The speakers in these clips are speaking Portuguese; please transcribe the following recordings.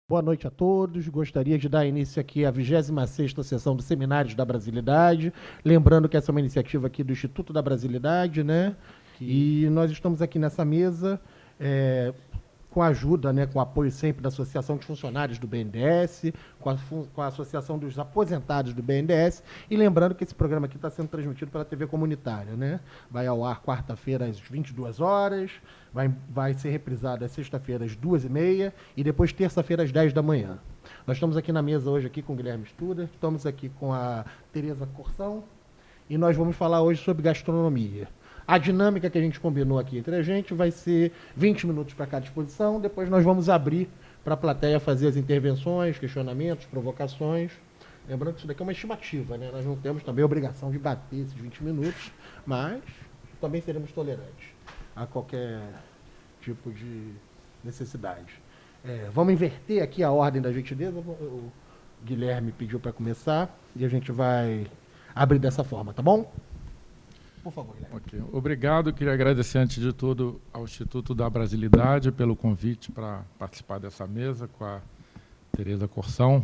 Boa noite a todos. Gostaria de dar início aqui à 26ª sessão dos Seminários da Brasilidade. Lembrando que essa é uma iniciativa aqui do Instituto da Brasilidade, né? E nós estamos aqui nessa mesa com a ajuda, né, com o apoio sempre da Associação de Funcionários do BNDES, com a Associação dos Aposentados do BNDES, e lembrando que esse programa aqui está sendo transmitido pela TV comunitária, né? Vai ao ar quarta-feira às 22 horas, vai ser reprisado às sexta-feira às 2h30 e depois terça-feira às 10 da manhã. Nós estamos aqui na mesa hoje aqui com o Guilherme Studer, estamos aqui com a Tereza Corsão e nós vamos falar hoje sobre gastronomia. A dinâmica que a gente combinou aqui entre a gente vai ser 20 minutos para cada exposição, depois nós vamos abrir para a plateia fazer as intervenções, questionamentos, provocações. Lembrando que isso daqui é uma estimativa, né? Nós não temos também a obrigação de bater esses 20 minutos, mas também seremos tolerantes a qualquer tipo de necessidade. Vamos inverter aqui a ordem da gentileza. O Guilherme pediu para começar e a gente vai abrir dessa forma, tá bom? Por favor, Guilherme. Okay. Obrigado. Queria agradecer, antes de tudo, ao Instituto da Brasilidade pelo convite para participar dessa mesa com a Tereza Corsão.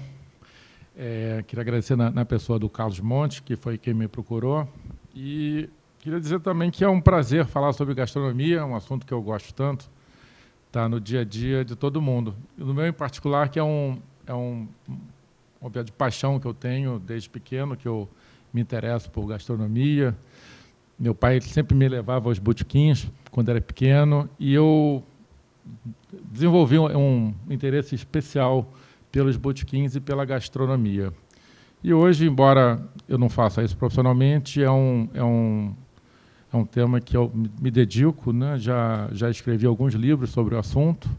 Queria agradecer na pessoa do Carlos Monte, que foi quem me procurou. E queria dizer também que é um prazer falar sobre gastronomia, um assunto que eu gosto tanto, está no dia a dia de todo mundo. E no meu em particular, que é um objeto de paixão que eu tenho desde pequeno, que eu me interesso por gastronomia. Meu pai sempre me levava aos botequins quando era pequeno e eu desenvolvi um interesse especial pelos botequins e pela gastronomia. E hoje, embora eu não faça isso profissionalmente, é um tema que eu me dedico, né? Já escrevi alguns livros sobre o assunto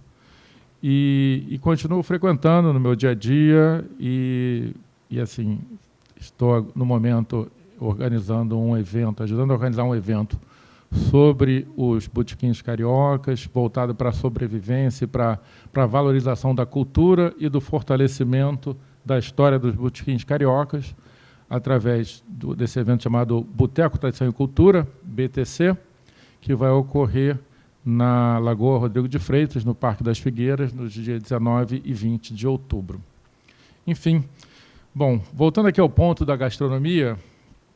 e continuo frequentando no meu dia a dia e assim, estou no momento organizando um evento, ajudando a organizar um evento sobre os botequins cariocas, voltado para a sobrevivência, para a valorização da cultura e do fortalecimento da história dos botequins cariocas, através desse evento chamado Boteco Tradição e Cultura, BTC, que vai ocorrer na Lagoa Rodrigo de Freitas, no Parque das Figueiras, nos dias 19 e 20 de outubro. Enfim, bom, voltando aqui ao ponto da gastronomia,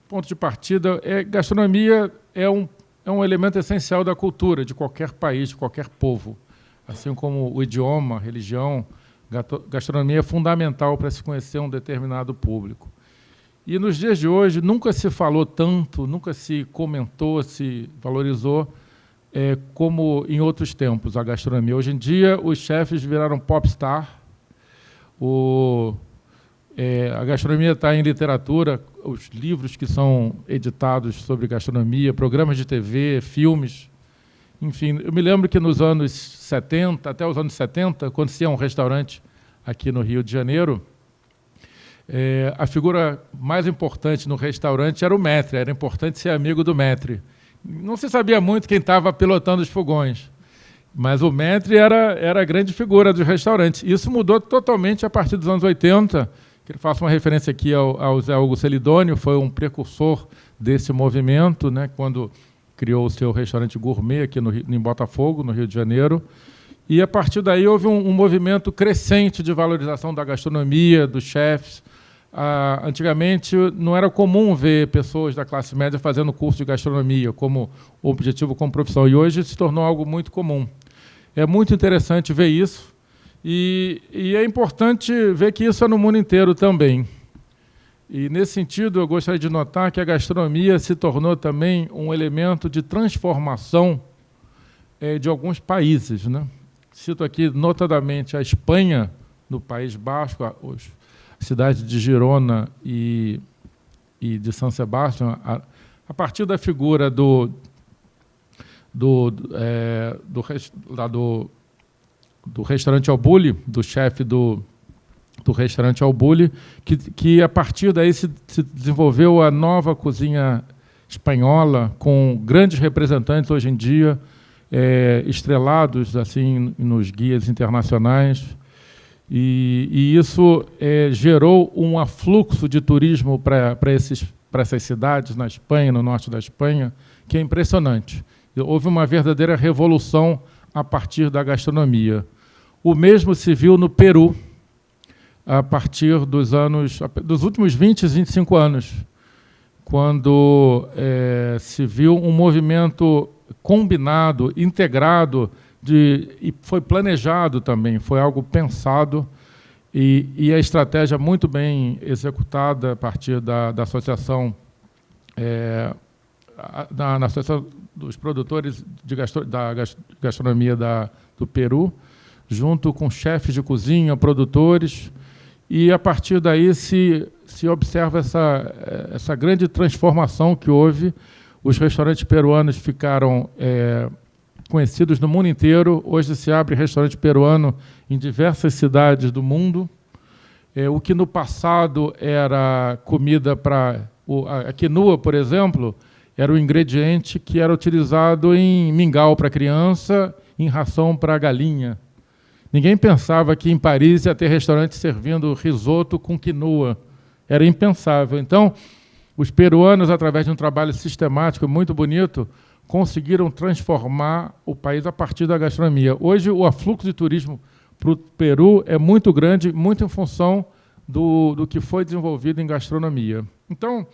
ponto de partida, gastronomia é um elemento essencial da cultura de qualquer país, de qualquer povo. Assim como o idioma, a religião, gastronomia é fundamental para se conhecer um determinado público. E nos dias de hoje nunca se falou tanto, nunca se comentou, se valorizou como em outros tempos a gastronomia. Hoje em dia os chefes viraram popstar, a gastronomia está em literatura, os livros que são editados sobre gastronomia, programas de TV, filmes, enfim. Eu me lembro que nos anos 70, até os anos 70, quando se ia a um restaurante aqui no Rio de Janeiro, a figura mais importante no restaurante era o maître, era importante ser amigo do maître. Não se sabia muito quem estava pilotando os fogões, mas o maître era a grande figura dos restaurantes. Isso mudou totalmente a partir dos anos 80, que eu faço uma referência aqui ao Zé Hugo Celidônio, foi um precursor desse movimento, né, quando criou o seu restaurante gourmet aqui em Botafogo, no Rio de Janeiro. E, a partir daí, houve um movimento crescente de valorização da gastronomia, dos chefs. Antigamente, não era comum ver pessoas da classe média fazendo curso de gastronomia como objetivo, como profissão. E hoje se tornou algo muito comum. É muito interessante ver isso. E é importante ver que isso é no mundo inteiro também. E, nesse sentido, eu gostaria de notar que a gastronomia se tornou também um elemento de transformação de alguns países, né? Cito aqui, notadamente, a Espanha, no País Basco, a cidade de Girona e de San Sebastián, a partir da figura do restaurante Al Bulli, do chefe do restaurante Al Bulli, que a partir daí se desenvolveu a nova cozinha espanhola, com grandes representantes hoje em dia, estrelados assim nos guias internacionais. E isso gerou um afluxo de turismo para essas cidades na Espanha, no norte da Espanha, que é impressionante. Houve uma verdadeira revolução a partir da gastronomia. O mesmo se viu no Peru. a partir dos últimos 20, 25 anos, quando se viu um movimento combinado, integrado, e foi planejado também, foi algo pensado, e a estratégia muito bem executada a partir da associação, na Associação dos Produtores da Gastronomia do Peru, junto com chefes de cozinha, produtores, e a partir daí se observa essa grande transformação que houve. Os restaurantes peruanos ficaram conhecidos no mundo inteiro. Hoje se abre restaurante peruano em diversas cidades do mundo. O que no passado era comida para... A quinua, por exemplo, era o ingrediente que era utilizado em mingau para criança, em ração para galinha. Ninguém pensava que em Paris ia ter restaurante servindo risoto com quinua. Era impensável. Então, os peruanos, através de um trabalho sistemático muito bonito, conseguiram transformar o país a partir da gastronomia. Hoje, o afluxo de turismo para o Peru é muito grande, muito em função do que foi desenvolvido em gastronomia. Então,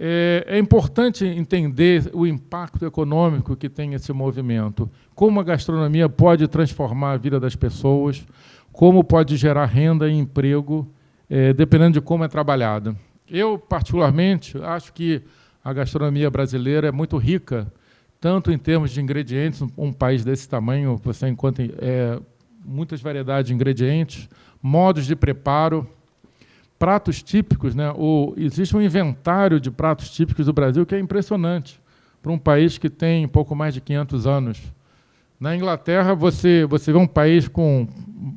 é importante entender o impacto econômico que tem esse movimento, como a gastronomia pode transformar a vida das pessoas, como pode gerar renda e emprego, dependendo de como é trabalhada. Eu, particularmente, acho que a gastronomia brasileira é muito rica, tanto em termos de ingredientes, um país desse tamanho, você encontra muitas variedades de ingredientes, modos de preparo, pratos típicos, né? Existe um inventário de pratos típicos do Brasil que é impressionante para um país que tem pouco mais de 500 anos. Na Inglaterra, você vê um país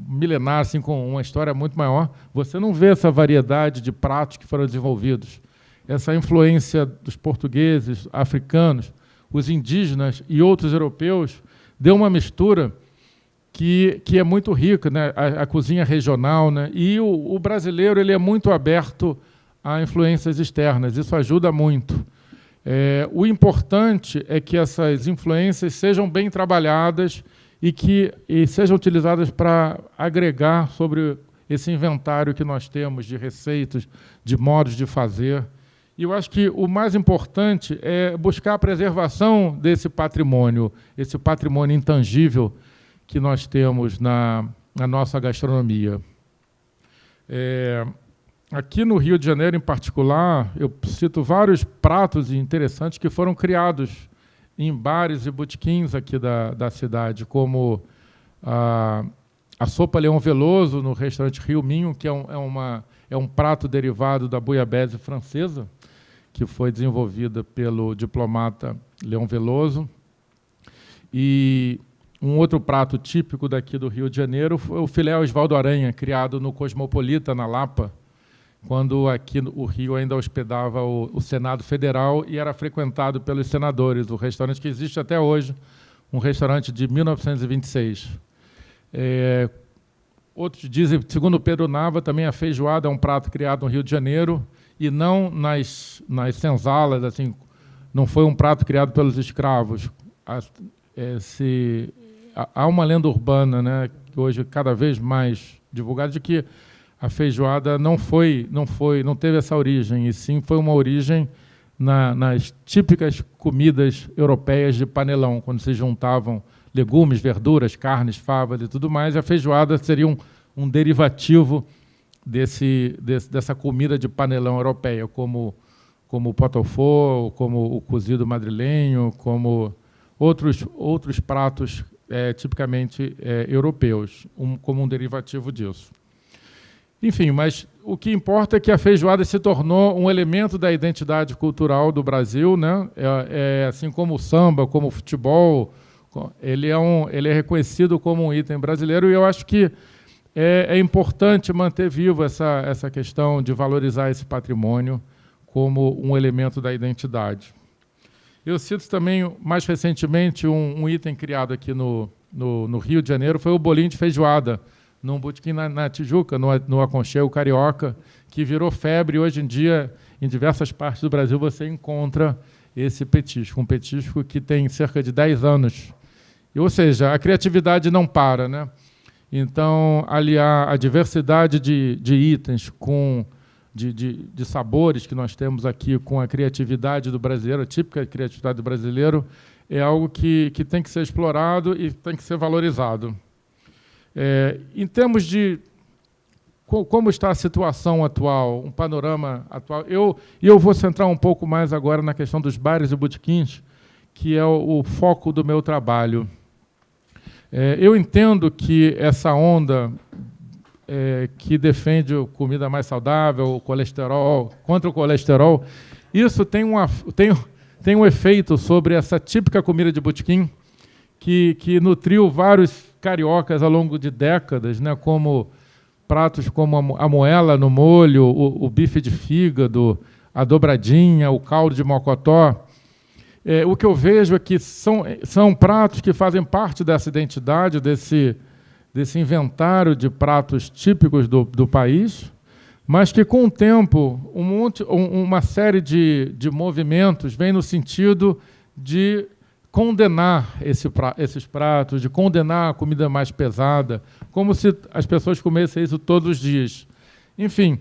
milenar, assim, com uma história muito maior, você não vê essa variedade de pratos que foram desenvolvidos. Essa influência dos portugueses, africanos, os indígenas e outros europeus deu uma mistura que é muito rica, né? A cozinha regional, né? E o brasileiro ele é muito aberto a influências externas, isso ajuda muito. O importante é que essas influências sejam bem trabalhadas e sejam utilizadas para agregar sobre esse inventário que nós temos de receitas, de modos de fazer. E eu acho que o mais importante é buscar a preservação desse patrimônio, esse patrimônio intangível que nós temos na nossa gastronomia. Aqui no Rio de Janeiro, em particular, eu cito vários pratos interessantes que foram criados em bares e botequins aqui da cidade, como a sopa Leão Veloso, no restaurante Rio Minho, que é um prato derivado da bouillabaisse francesa, que foi desenvolvida pelo diplomata Leão Veloso. E um outro prato típico daqui do Rio de Janeiro foi o filé Osvaldo Aranha, criado no Cosmopolita, na Lapa, quando aqui o Rio ainda hospedava o Senado Federal e era frequentado pelos senadores, o restaurante que existe até hoje, um restaurante de 1926. Outros dizem, segundo Pedro Nava, também a feijoada é um prato criado no Rio de Janeiro e não nas senzalas, assim, não foi um prato criado pelos escravos. Há uma lenda urbana, né, que hoje é cada vez mais divulgada, de que a feijoada não teve essa origem, e sim foi uma origem nas típicas comidas europeias de panelão, quando se juntavam legumes, verduras, carnes, favas e tudo mais. A feijoada seria um derivativo dessa comida de panelão europeia, como o pot-au-feu, como o cozido madrilenho, como outros pratos tipicamente europeus, como um derivativo disso. Enfim, mas o que importa é que a feijoada se tornou um elemento da identidade cultural do Brasil, né? Assim como o samba, como o futebol, ele é reconhecido como um item brasileiro, e eu acho que é importante manter vivo essa questão de valorizar esse patrimônio como um elemento da identidade. Eu cito também, mais recentemente, um item criado aqui no Rio de Janeiro, foi o bolinho de feijoada, num botequim na Tijuca, no Aconchego Carioca, que virou febre. Hoje em dia, em diversas partes do Brasil, você encontra esse petisco, um petisco que tem cerca de 10 anos. Ou seja, a criatividade não para, né? Então, aliar a diversidade de itens de sabores que nós temos aqui com a criatividade do brasileiro, a típica criatividade do brasileiro, é algo que tem que ser explorado e tem que ser valorizado. Em termos de como está a situação atual, um panorama atual, eu vou centrar um pouco mais agora na questão dos bares e botequins, que é o foco do meu trabalho. Eu entendo que essa onda que defende comida mais saudável, o colesterol, contra o colesterol, isso tem um efeito sobre essa típica comida de botequim que nutriu vários cariocas ao longo de décadas, né, como pratos como a moela no molho, o bife de fígado, a dobradinha, o caldo de mocotó. O que eu vejo é que são pratos que fazem parte dessa identidade, desse inventário de pratos típicos do país, mas que, com o tempo, uma série de movimentos vem no sentido de condenar esses pratos, de condenar a comida mais pesada, como se as pessoas comessem isso todos os dias. Enfim,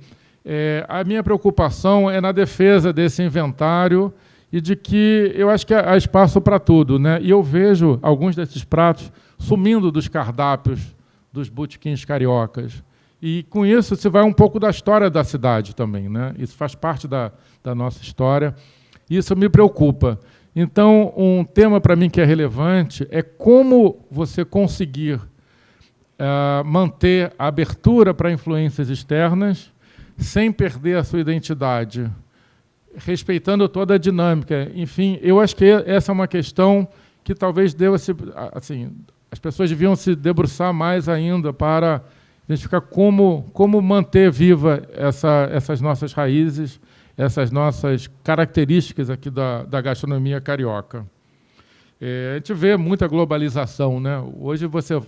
a minha preocupação é na defesa desse inventário e de que eu acho que há espaço para tudo, né? E eu vejo alguns desses pratos sumindo dos cardápios dos botequins cariocas. E, com isso, se vai um pouco da história da cidade também, né? Isso faz parte da nossa história. Isso me preocupa. Então, um tema para mim que é relevante é como você conseguir manter a abertura para influências externas sem perder a sua identidade, respeitando toda a dinâmica. Enfim, eu acho que essa é uma questão que talvez deva se... Assim, as pessoas deviam se debruçar mais ainda para identificar como manter viva essas nossas raízes, essas nossas características aqui da gastronomia carioca. A gente vê muita globalização, né? Hoje você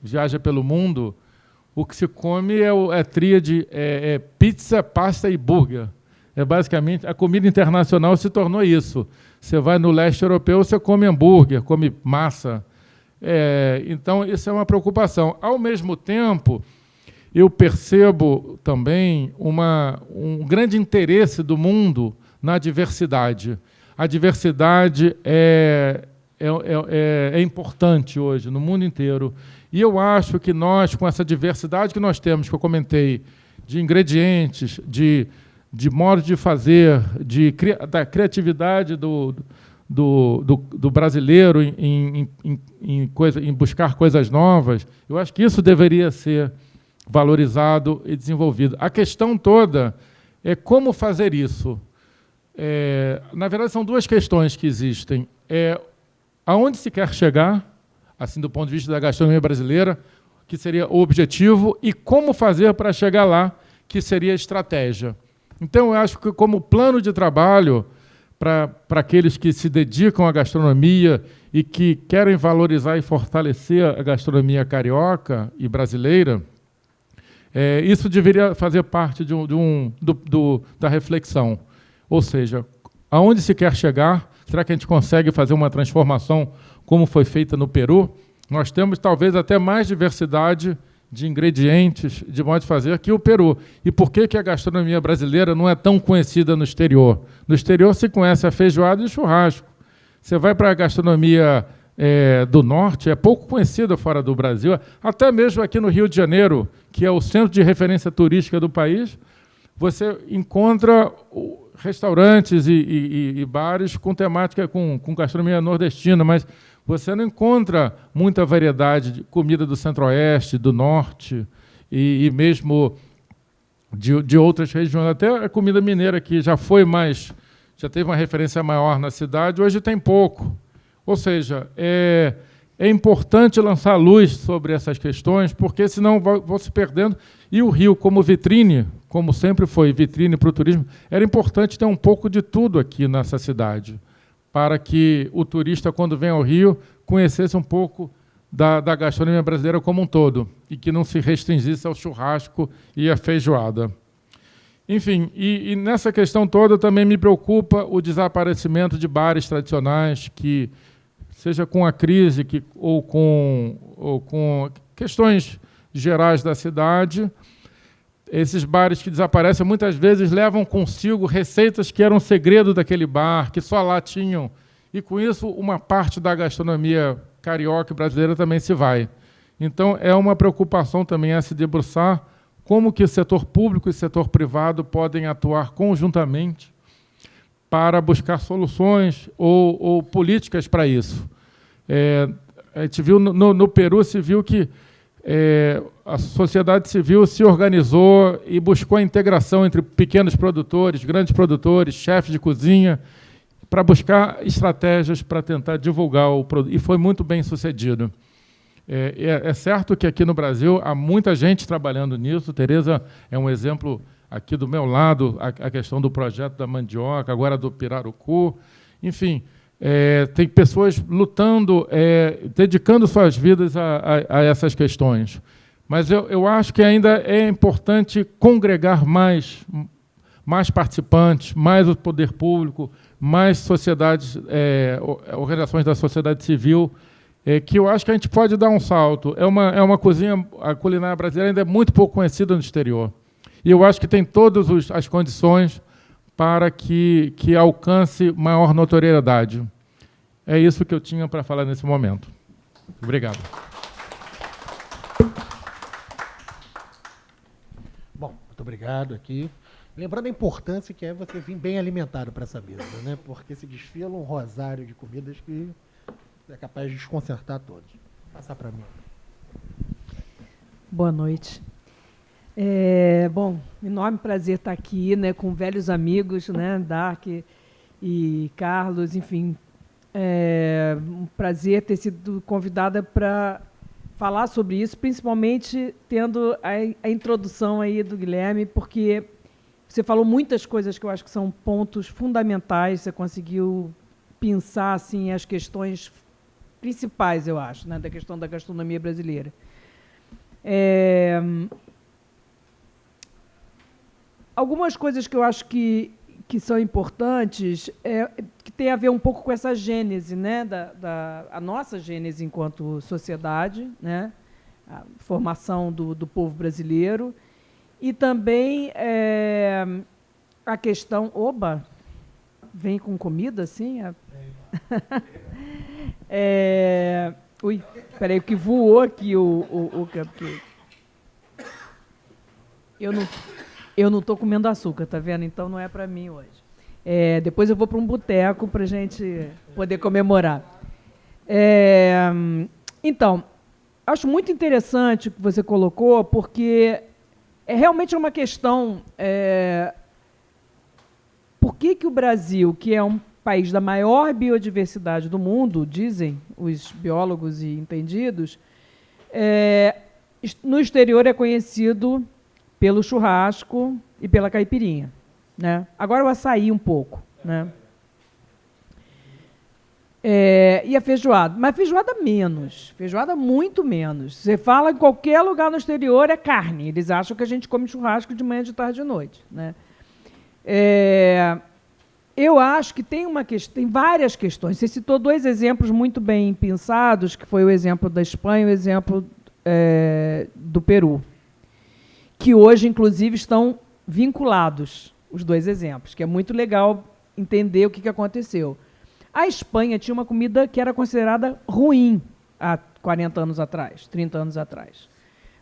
viaja pelo mundo, o que se come é tríade, pizza, pasta e burger. Basicamente, a comida internacional se tornou isso. Você vai no leste europeu, você come hambúrguer, come massa. Então, isso é uma preocupação. Ao mesmo tempo, eu percebo também um grande interesse do mundo na diversidade. A diversidade é importante hoje, no mundo inteiro. E eu acho que nós, com essa diversidade que nós temos, que eu comentei, de ingredientes, de modo de fazer, da criatividade do brasileiro em buscar coisas novas, eu acho que isso deveria ser valorizado e desenvolvido. A questão toda é como fazer isso. Na verdade, são duas questões que existem. Aonde se quer chegar, assim, do ponto de vista da gastronomia brasileira, que seria o objetivo, e como fazer para chegar lá, que seria a estratégia. Então, eu acho que, como plano de trabalho para aqueles que se dedicam à gastronomia e que querem valorizar e fortalecer a gastronomia carioca e brasileira, isso deveria fazer parte da reflexão. Ou seja, aonde se quer chegar? Será que a gente consegue fazer uma transformação como foi feita no Peru? Nós temos talvez até mais diversidade de ingredientes, de modo de fazer, que o Peru. E por que a gastronomia brasileira não é tão conhecida no exterior? No exterior se conhece a feijoada e o churrasco. Você vai para a gastronomia do norte, é pouco conhecida fora do Brasil, até mesmo aqui no Rio de Janeiro, que é o centro de referência turística do país, você encontra restaurantes e bares com temática, com gastronomia nordestina, mas você não encontra muita variedade de comida do centro-oeste, do norte e mesmo de outras regiões. Até a comida mineira, que já teve uma referência maior na cidade, hoje tem pouco. Ou seja, é importante lançar luz sobre essas questões, porque senão vão se perdendo. E o Rio, como vitrine, como sempre foi vitrine para o turismo, era importante ter um pouco de tudo aqui nessa cidade, para que o turista, quando vem ao Rio, conhecesse um pouco da gastronomia brasileira como um todo, e que não se restringisse ao churrasco e à feijoada. Enfim, e nessa questão toda também me preocupa o desaparecimento de bares tradicionais, que, seja com a crise ou com questões gerais da cidade. Esses bares que desaparecem muitas vezes levam consigo receitas que eram segredo daquele bar, que só lá tinham. E, com isso, uma parte da gastronomia carioca e brasileira também se vai. Então, é uma preocupação também a se debruçar como que o setor público e o setor privado podem atuar conjuntamente para buscar soluções ou políticas para isso. A gente viu no Peru, se viu que a sociedade civil se organizou e buscou a integração entre pequenos produtores, grandes produtores, chefes de cozinha, para buscar estratégias para tentar divulgar o produto. E foi muito bem sucedido. É certo que aqui no Brasil há muita gente trabalhando nisso. Tereza é um exemplo aqui do meu lado, a questão do projeto da mandioca, agora do pirarucu. Enfim, tem pessoas lutando, dedicando suas vidas a essas questões. Mas eu acho que ainda é importante congregar mais participantes, mais o poder público, mais sociedades, organizações da sociedade civil, que eu acho que a gente pode dar um salto. A culinária brasileira ainda é muito pouco conhecida no exterior. E eu acho que tem todas as condições para que alcance maior notoriedade. É isso que eu tinha para falar nesse momento. Obrigado. Bom, muito obrigado aqui. Lembrando a importância que é você vir bem alimentado para essa mesa, né? Porque se desfila um rosário de comidas que é capaz de desconcertar todos. Vou passar para mim. Boa noite. Bom, enorme prazer estar aqui, né, com velhos amigos, né, Dark e Carlos, enfim. Um prazer ter sido convidada para falar sobre isso, principalmente tendo a introdução aí do Guilherme, porque você falou muitas coisas que eu acho que são pontos fundamentais, você conseguiu pensar assim, as questões principais, eu acho, né, da questão da gastronomia brasileira. Algumas coisas que eu acho que são importantes, que tem a ver um pouco com essa gênese, né, a nossa gênese enquanto sociedade, né, a formação do povo brasileiro, e também a questão... Oba! Vem com comida, assim? Ui, espera aí, que voou aqui o cupcake. Eu não estou comendo açúcar, tá vendo? Então não é para mim hoje. Depois eu vou para um boteco para a gente poder comemorar. Então, acho muito interessante o que você colocou, porque realmente uma questão... por que o Brasil, que é um país da maior biodiversidade do mundo, dizem os biólogos e entendidos, no exterior é conhecido pelo churrasco e pela caipirinha, né? Agora o açaí um pouco, né? E a feijoada, mas feijoada menos, feijoada muito menos. Você fala em qualquer lugar no exterior é carne, eles acham que a gente come churrasco de manhã, de tarde e de noite, né? Eu acho que tem várias questões. Você citou dois exemplos muito bem pensados, que foi o exemplo da Espanha e o exemplo do Peru, que hoje, inclusive, estão vinculados, os dois exemplos, que é muito legal entender o que aconteceu. A Espanha tinha uma comida que era considerada ruim há 40 anos atrás, 30 anos atrás.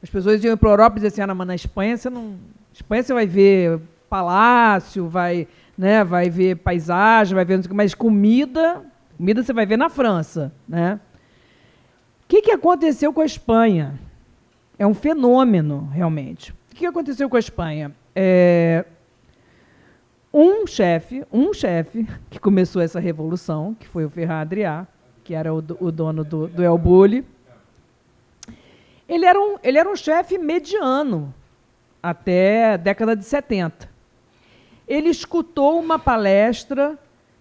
As pessoas iam para a Europa e diziam assim, mas na Espanha você vai ver palácio, vai ver paisagem, vai ver, mas comida você vai ver na França, né? O que aconteceu com a Espanha? É um fenômeno, realmente. O que aconteceu com a Espanha? Um chefe que começou essa revolução, que foi o Ferran Adrià, que era o dono do El Bulli, ele era um chefe mediano até a década de 70. Ele escutou uma palestra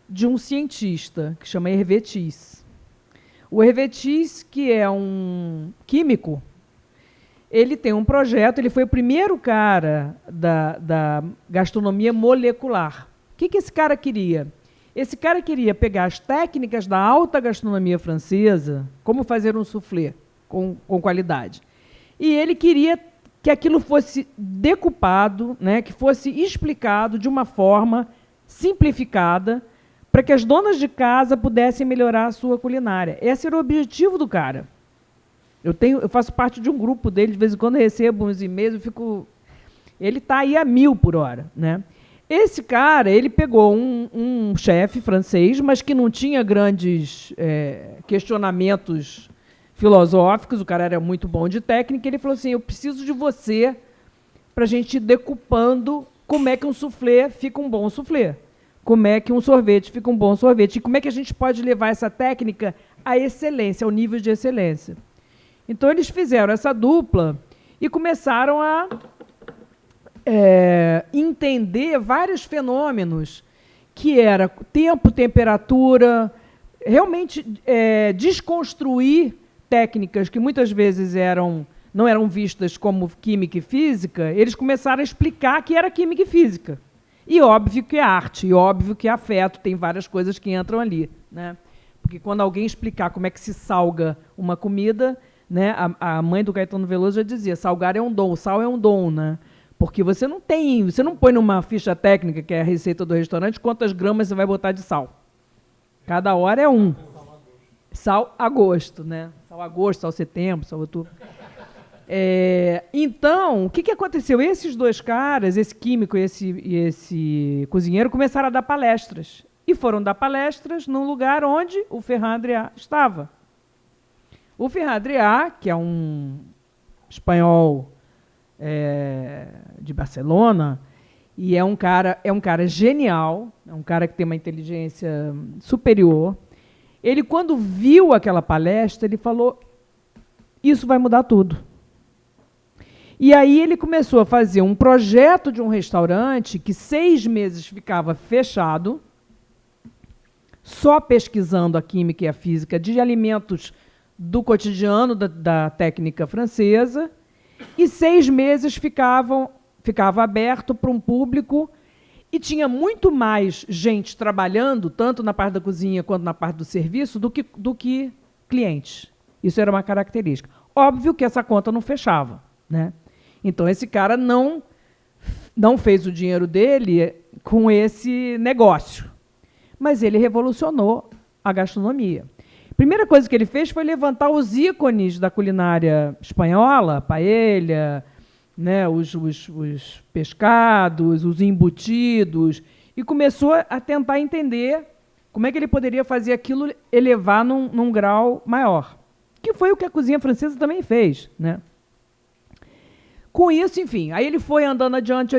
de um cientista, que chama Hervé Tice. O Hervé Tice, que é um químico, ele tem um projeto, ele foi o primeiro cara da gastronomia molecular. O que esse cara queria? Esse cara queria pegar as técnicas da alta gastronomia francesa, como fazer um soufflé com qualidade, e ele queria que aquilo fosse decupado, né, que fosse explicado de uma forma simplificada, para que as donas de casa pudessem melhorar a sua culinária. Esse era o objetivo do cara. Eu faço parte de um grupo dele, de vez em quando eu recebo uns e-mails, ele está aí a 1000 por hora, né? Esse cara, ele pegou um chefe francês, mas que não tinha grandes questionamentos filosóficos, o cara era muito bom de técnica, ele falou assim, eu preciso de você para a gente ir decupando como é que um soufflé fica um bom soufflé, como é que um sorvete fica um bom sorvete, e como é que a gente pode levar essa técnica à excelência, ao nível de excelência. Então, eles fizeram essa dupla e começaram a entender vários fenômenos, que era tempo, temperatura, realmente desconstruir técnicas que muitas vezes não eram vistas como química e física, eles começaram a explicar que era química e física. E óbvio que é arte, e óbvio que é afeto, tem várias coisas que entram ali, né? Porque quando alguém explicar como é que se salga uma comida, né, a mãe do Caetano Veloso já dizia, salgar é um dom, o sal é um dom, né? Porque você não põe numa ficha técnica, que é a receita do restaurante, quantas gramas você vai botar de sal. Cada hora é um. Sal a gosto, né? Sal a gosto, sal setembro, sal outubro. Então, o que aconteceu? Esses dois caras, esse químico e esse cozinheiro, começaram a dar palestras. E foram dar palestras num lugar onde o Ferran Adrià estava. O Ferran Adrià, que é um espanhol de Barcelona, e é um cara genial, é um cara que tem uma inteligência superior. Ele, quando viu aquela palestra, ele falou, isso vai mudar tudo. E aí ele começou a fazer um projeto de um restaurante que 6 meses ficava fechado, só pesquisando a química e a física de alimentos do cotidiano da técnica francesa, e 6 meses ficava aberto para um público, e tinha muito mais gente trabalhando, tanto na parte da cozinha quanto na parte do serviço, do que clientes. Isso era uma característica. Óbvio que essa conta não fechava, né? Então, esse cara não fez o dinheiro dele com esse negócio, mas ele revolucionou a gastronomia. A primeira coisa que ele fez foi levantar os ícones da culinária espanhola, paella, né, os pescados, os embutidos, e começou a tentar entender como é que ele poderia fazer aquilo elevar num grau maior, que foi o que a cozinha francesa também fez, né? Com isso, enfim, aí ele foi andando adiante,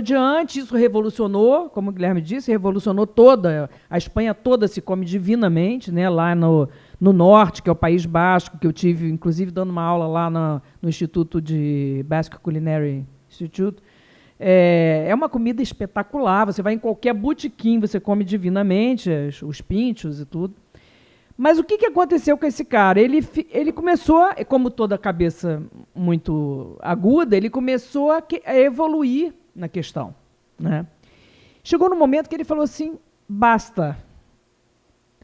isso revolucionou, como o Guilherme disse, revolucionou toda, a Espanha toda se come divinamente, né, lá no norte, que é o País Basco, que eu tive, inclusive, dando uma aula lá no Instituto de Basque Culinary Institute. É uma comida espetacular, você vai em qualquer botequim, você come divinamente, os pinchos e tudo. Mas o que aconteceu com esse cara? Ele começou, como toda cabeça muito aguda, ele começou a evoluir na questão, né? Chegou no momento que ele falou assim, basta.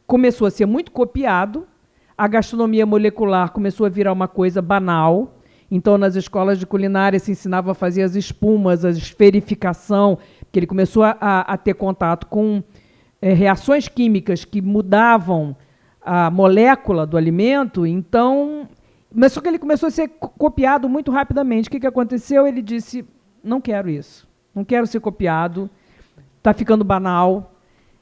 Começou a ser muito copiado, a gastronomia molecular começou a virar uma coisa banal, então nas escolas de culinária se ensinava a fazer as espumas, a esferificação, porque ele começou a ter contato com reações químicas que mudavam a molécula do alimento, então... Mas só que ele começou a ser copiado muito rapidamente. O que aconteceu? Ele disse, não quero isso. Não quero ser copiado. Está ficando banal.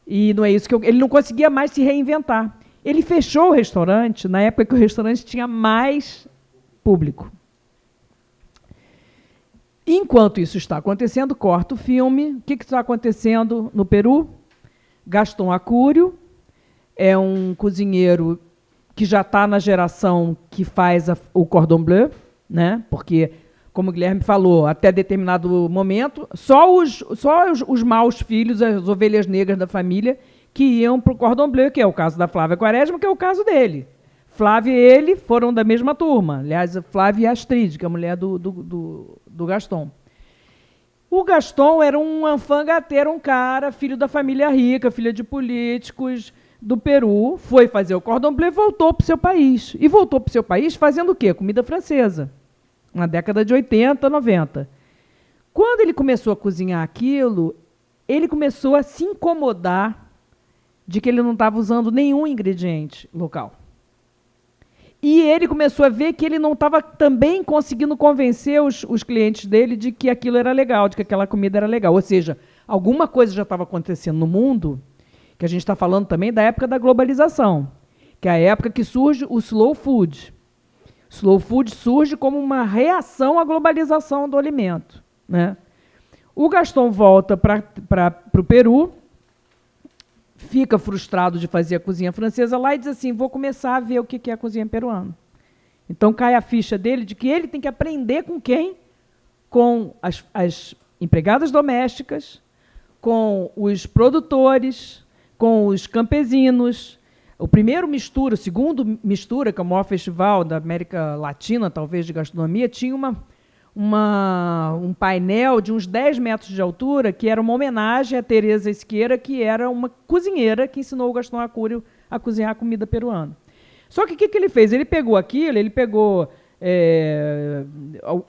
E não é isso que ele não conseguia mais se reinventar. Ele fechou o restaurante na época que o restaurante tinha mais público. Enquanto isso está acontecendo, corta o filme. O que está acontecendo no Peru? Gastão Acúrio é um cozinheiro que já está na geração que faz o cordon bleu, né? Porque, como o Guilherme falou, até determinado momento, só os maus filhos, as ovelhas negras da família, que iam para o cordon bleu, que é o caso da Flávia Quaresma, que é o caso dele. Flávia e ele foram da mesma turma. Aliás, Flávia e Astrid, que é a mulher do Gaston. O Gaston era um alfangateiro, um cara, filho da família rica, filho de políticos do Peru, foi fazer o cordon bleu e voltou para o seu país. E voltou para o seu país fazendo o quê? Comida francesa. na década de 80, 90. Quando ele começou a cozinhar aquilo, ele começou a se incomodar de que ele não estava usando nenhum ingrediente local. E ele começou a ver que ele não estava também conseguindo convencer os clientes dele de que aquilo era legal, de que aquela comida era legal. Ou seja, alguma coisa já estava acontecendo no mundo, que a gente está falando também da época da globalização, que é a época que surge o slow food. Slow food surge como uma reação à globalização do alimento, né? O Gaston volta para o Peru, fica frustrado de fazer a cozinha francesa lá e diz assim, vou começar a ver o que é a cozinha peruana. Então cai a ficha dele de que ele tem que aprender com quem? Com as empregadas domésticas, com os produtores, com os campesinos. O primeiro mistura, o segundo mistura, que é o maior festival da América Latina, talvez, de gastronomia, tinha um painel de uns 10 metros de altura, que era uma homenagem a Teresa Esqueira, que era uma cozinheira que ensinou o Gaston Acúrio a cozinhar a comida peruana. Só que o que ele fez? Ele pegou aquilo, ele pegou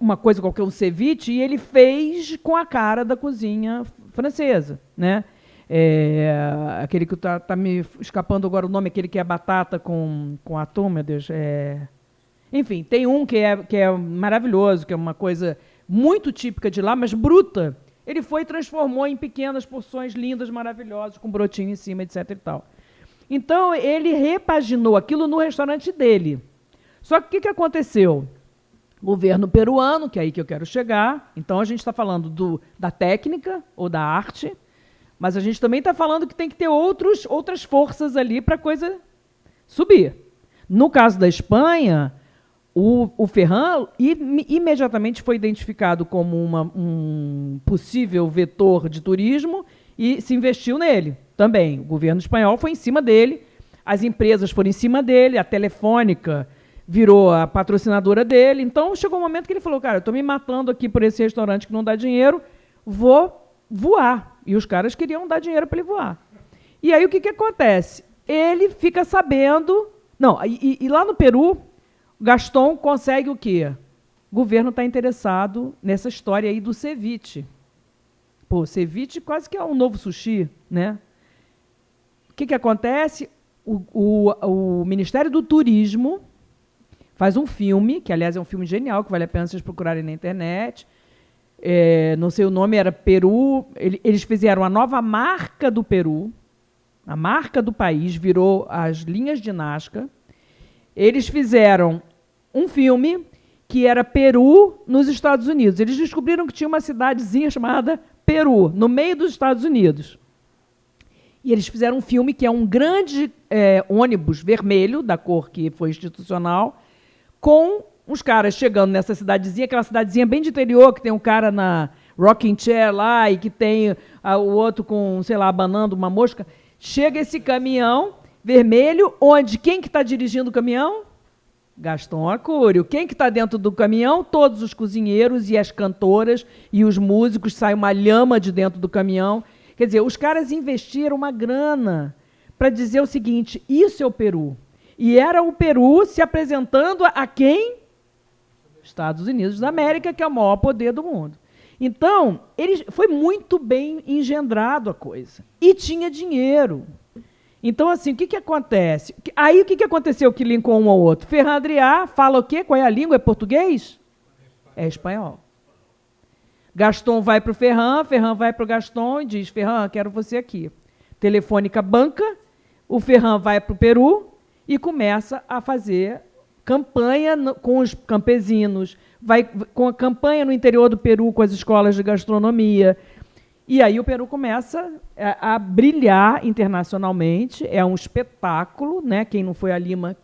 uma coisa qualquer, um ceviche, e ele fez com a cara da cozinha francesa, né? Aquele que tá me escapando agora o nome, aquele que é batata com atum, meu Deus. Enfim, tem um que é maravilhoso, que é uma coisa muito típica de lá, mas bruta. Ele foi e transformou em pequenas porções lindas, maravilhosas, com brotinho em cima, etc. e tal. Então, ele repaginou aquilo no restaurante dele. Só que o que aconteceu? O governo peruano, que é aí que eu quero chegar, então a gente está falando da técnica ou da arte, mas a gente também está falando que tem que ter outras forças ali para a coisa subir. No caso da Espanha, o Ferran imediatamente foi identificado como um possível vetor de turismo e se investiu nele também. O governo espanhol foi em cima dele, as empresas foram em cima dele, a Telefônica virou a patrocinadora dele. Então, chegou um momento que ele falou, cara, eu estou me matando aqui por esse restaurante que não dá dinheiro, vou voar. E os caras queriam dar dinheiro para ele voar. E aí o que acontece? Ele fica sabendo... Não, e lá no Peru, Gaston consegue o quê? O governo está interessado nessa história aí do ceviche. Pô, ceviche quase que é um novo sushi, né? O que acontece? O Ministério do Turismo faz um filme, que aliás é um filme genial, que vale a pena vocês procurarem na internet. Não sei o nome, era Peru. Eles fizeram a nova marca do Peru, a marca do país, virou as linhas de Nazca. Eles fizeram um filme que era Peru nos Estados Unidos. Eles descobriram que tinha uma cidadezinha chamada Peru, no meio dos Estados Unidos. E eles fizeram um filme que é um grande ônibus vermelho, da cor que foi institucional, com uns caras chegando nessa cidadezinha, aquela cidadezinha bem de interior, que tem um cara na rocking chair lá e que tem o outro com, sei lá, abanando uma mosca. Chega esse caminhão vermelho, onde quem que está dirigindo o caminhão? Gaston Acúrio. Quem que está dentro do caminhão? Todos os cozinheiros e as cantoras e os músicos. Sai uma lhama de dentro do caminhão. Quer dizer, os caras investiram uma grana para dizer o seguinte, isso é o Peru. E era o Peru se apresentando a quem? Estados Unidos da América, que é o maior poder do mundo. Então, foi muito bem engendrado a coisa. E tinha dinheiro. Então, assim, o que acontece? Aí, o que aconteceu que linkou um ao outro? Ferran Adrià fala o quê? Qual é a língua? É português? É espanhol. Gaston vai para o Ferran vai para o Gaston e diz, Ferran, quero você aqui. Telefônica banca, o Ferran vai para o Peru e começa a fazer campanha com os campesinos, vai com a campanha no interior do Peru com as escolas de gastronomia. E aí o Peru começa a brilhar internacionalmente, é um espetáculo, né? Quem não foi a Lima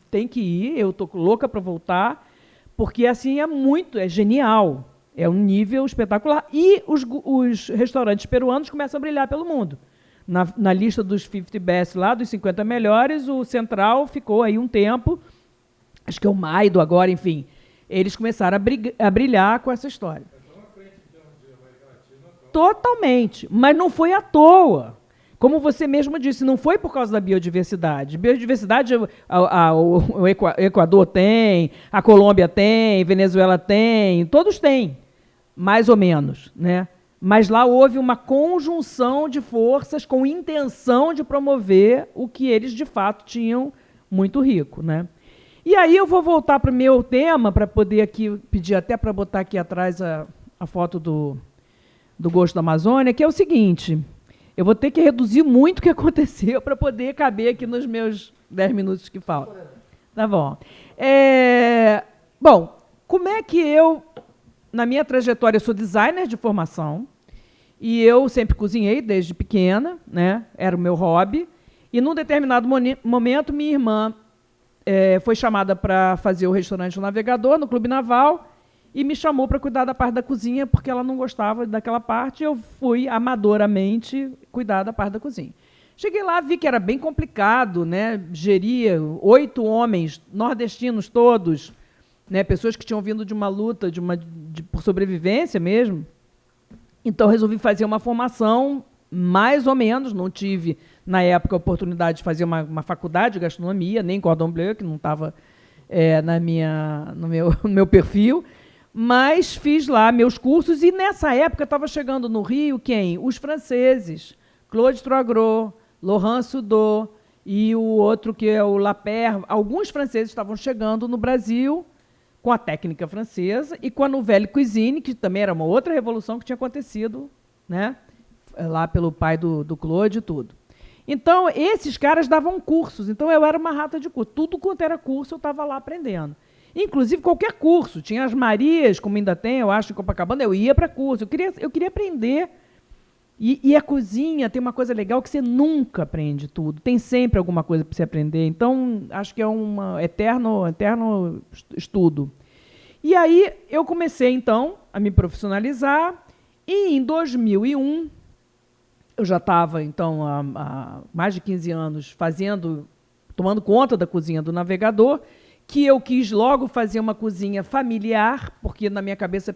tem que ir, eu estou louca para voltar, porque assim é genial, é um nível espetacular. E os restaurantes peruanos começam a brilhar pelo mundo. Na lista dos 50 best lá, dos 50 melhores, o Central ficou aí um tempo, acho que é o Maido agora, enfim. Eles começaram a brilhar com essa história. Totalmente, mas não foi à toa como você mesmo disse, não foi por causa da biodiversidade. Biodiversidade o Equador tem, a Colômbia tem, Venezuela tem, todos têm, mais ou menos, né? Mas lá houve uma conjunção de forças com intenção de promover o que eles, de fato, tinham muito rico, né? E aí eu vou voltar para o meu tema, para poder aqui pedir até para botar aqui atrás a foto do Gosto da Amazônia, que é o seguinte: eu vou ter que reduzir muito o que aconteceu para poder caber aqui nos meus 10 minutos que faltam. Tá bom. Bom, como é que eu, na minha trajetória, eu sou designer de formação, e eu sempre cozinhei desde pequena, né? Era o meu hobby, e num determinado momento minha irmã foi chamada para fazer o restaurante O Navegador, no Clube Naval, e me chamou para cuidar da parte da cozinha, porque ela não gostava daquela parte, e eu fui amadoramente cuidar da parte da cozinha. Cheguei lá, vi que era bem complicado, né? Geria 8 homens, nordestinos todos, né? Pessoas que tinham vindo de uma luta por sobrevivência mesmo. Então, resolvi fazer uma formação, mais ou menos, não tive, na época, a oportunidade de fazer uma faculdade de gastronomia, nem cordon bleu, que não estava no meu perfil, mas fiz lá meus cursos, e nessa época estava chegando no Rio quem? Os franceses, Claude Troisgros, Laurent Sudot, e o outro que é o Lapierre. Alguns franceses estavam chegando no Brasil com a técnica francesa e com a Nouvelle Cuisine, que também era uma outra revolução que tinha acontecido, né, lá pelo pai do Claude e tudo. Então, esses caras davam cursos, então eu era uma rata de curso. Tudo quanto era curso, eu estava lá aprendendo. Inclusive, qualquer curso. Tinha as Marias, como ainda tem, eu acho, em Copacabana, eu ia para curso. Eu queria aprender. E a cozinha tem uma coisa legal que você nunca aprende tudo. Tem sempre alguma coisa para você aprender. Então, acho que é um eterno estudo. E aí, eu comecei, então, a me profissionalizar. E, em 2001, eu já estava, então, há mais de 15 anos tomando conta da cozinha do Navegador, que eu quis logo fazer uma cozinha familiar, porque na minha cabeça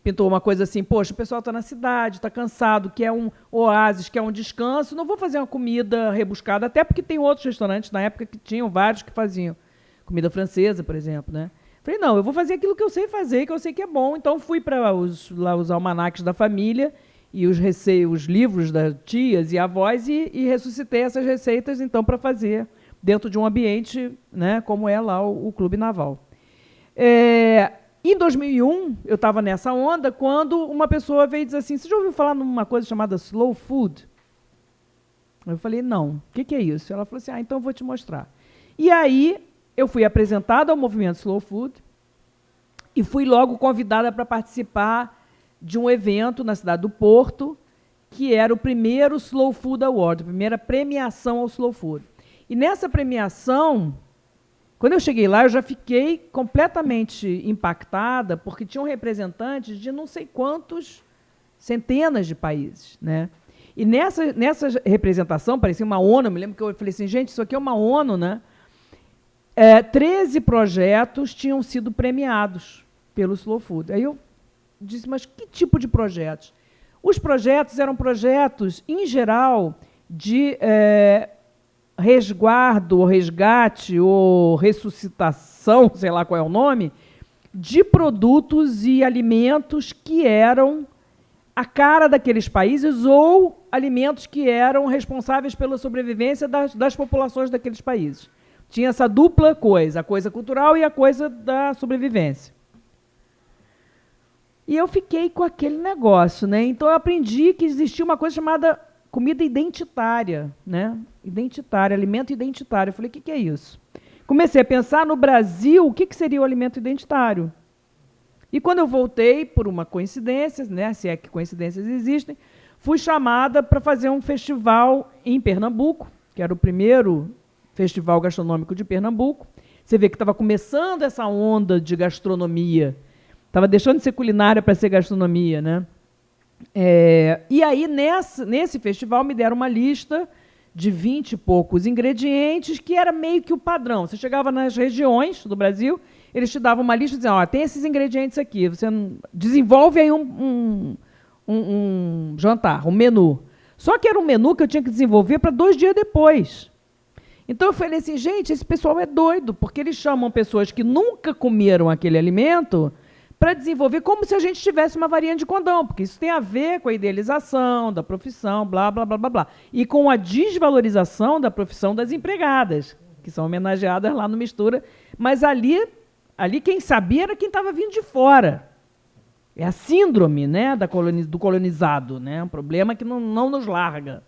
pintou uma coisa assim: poxa, o pessoal está na cidade, está cansado, quer um oásis, quer um descanso, não vou fazer uma comida rebuscada, até porque tem outros restaurantes na época que tinham vários que faziam comida francesa, por exemplo, né? Falei, não, eu vou fazer aquilo que eu sei fazer, que eu sei que é bom. Então fui para os almanaques da família e os livros das tias e avós e ressuscitei essas receitas, então, para fazer dentro de um ambiente, né, como é lá o Clube Naval. Em 2001, eu estava nessa onda, quando uma pessoa veio dizer assim: você já ouviu falar numa coisa chamada slow food? Eu falei, não. O que é isso? Ela falou assim: então eu vou te mostrar. E aí, eu fui apresentada ao movimento slow food e fui logo convidada para participar de um evento na cidade do Porto, que era o primeiro Slow Food Award, a primeira premiação ao slow food. E nessa premiação, quando eu cheguei lá, eu já fiquei completamente impactada, porque tinham representantes de não sei quantos centenas de países, né? E nessa representação, parecia uma ONU, eu me lembro que eu falei assim, gente, isso aqui é uma ONU, né? 13 projetos tinham sido premiados pelo Slow Food. Aí eu disse, mas que tipo de projetos? Os projetos eram projetos, em geral, de resguardo, ou resgate, ou ressuscitação, sei lá qual é o nome, de produtos e alimentos que eram a cara daqueles países ou alimentos que eram responsáveis pela sobrevivência das populações daqueles países. Tinha essa dupla coisa, a coisa cultural e a coisa da sobrevivência. E eu fiquei com aquele negócio, né? Então, eu aprendi que existia uma coisa chamada comida identitária, né? Identitária, alimento identitário. Eu falei, o que é isso? Comecei a pensar no Brasil, o que seria o alimento identitário. E quando eu voltei, por uma coincidência, né, se é que coincidências existem, fui chamada para fazer um festival em Pernambuco, que era o primeiro festival gastronômico de Pernambuco. Você vê que estava começando essa onda de gastronomia. Estava deixando de ser culinária para ser gastronomia, né? E aí, nesse festival, me deram uma lista de 20 e poucos ingredientes, que era meio que o padrão. Você chegava nas regiões do Brasil, eles te davam uma lista e diziam, tem esses ingredientes aqui, você desenvolve aí um jantar, um menu. Só que era um menu que eu tinha que desenvolver para 2 dias depois. Então eu falei assim, gente, esse pessoal é doido, porque eles chamam pessoas que nunca comeram aquele alimento para desenvolver como se a gente tivesse uma varinha de condão, porque isso tem a ver com a idealização da profissão, blá, blá, blá, blá, blá. E com a desvalorização da profissão das empregadas, que são homenageadas lá no Mistura. Mas ali quem sabia era quem estava vindo de fora. É a síndrome, né, do colonizado, né, um problema que não nos larga.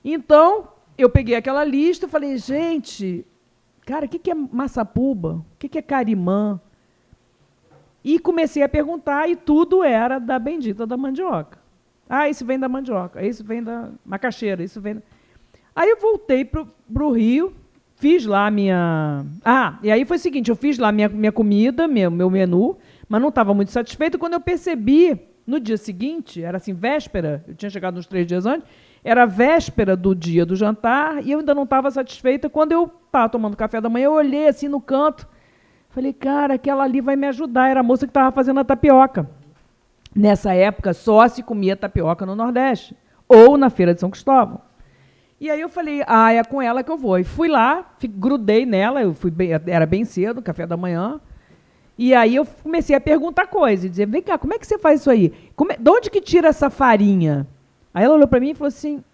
Então, eu peguei aquela lista e falei, gente, cara, o que é maçapuba? O que é carimã? E comecei a perguntar e tudo era da bendita da mandioca. Ah, isso vem da mandioca, isso vem da macaxeira, isso vem... Aí eu voltei para o Rio, fiz lá a minha... e aí foi o seguinte, eu fiz lá minha comida, meu menu, mas não estava muito satisfeito. Quando eu percebi, no dia seguinte, era assim, véspera, eu tinha chegado uns 3 dias antes, era véspera do dia do jantar, e eu ainda não estava satisfeita. Quando eu estava tomando café da manhã, eu olhei assim no canto, falei, cara, aquela ali vai me ajudar. Era a moça que estava fazendo a tapioca. Nessa época, só se comia tapioca no Nordeste, ou na Feira de São Cristóvão. E aí eu falei, é com ela que eu vou. E fui lá, grudei nela, era bem cedo, café da manhã, e aí eu comecei a perguntar coisas, dizer, vem cá, como é que você faz isso aí? De onde que tira essa farinha? Aí ela olhou para mim e falou assim,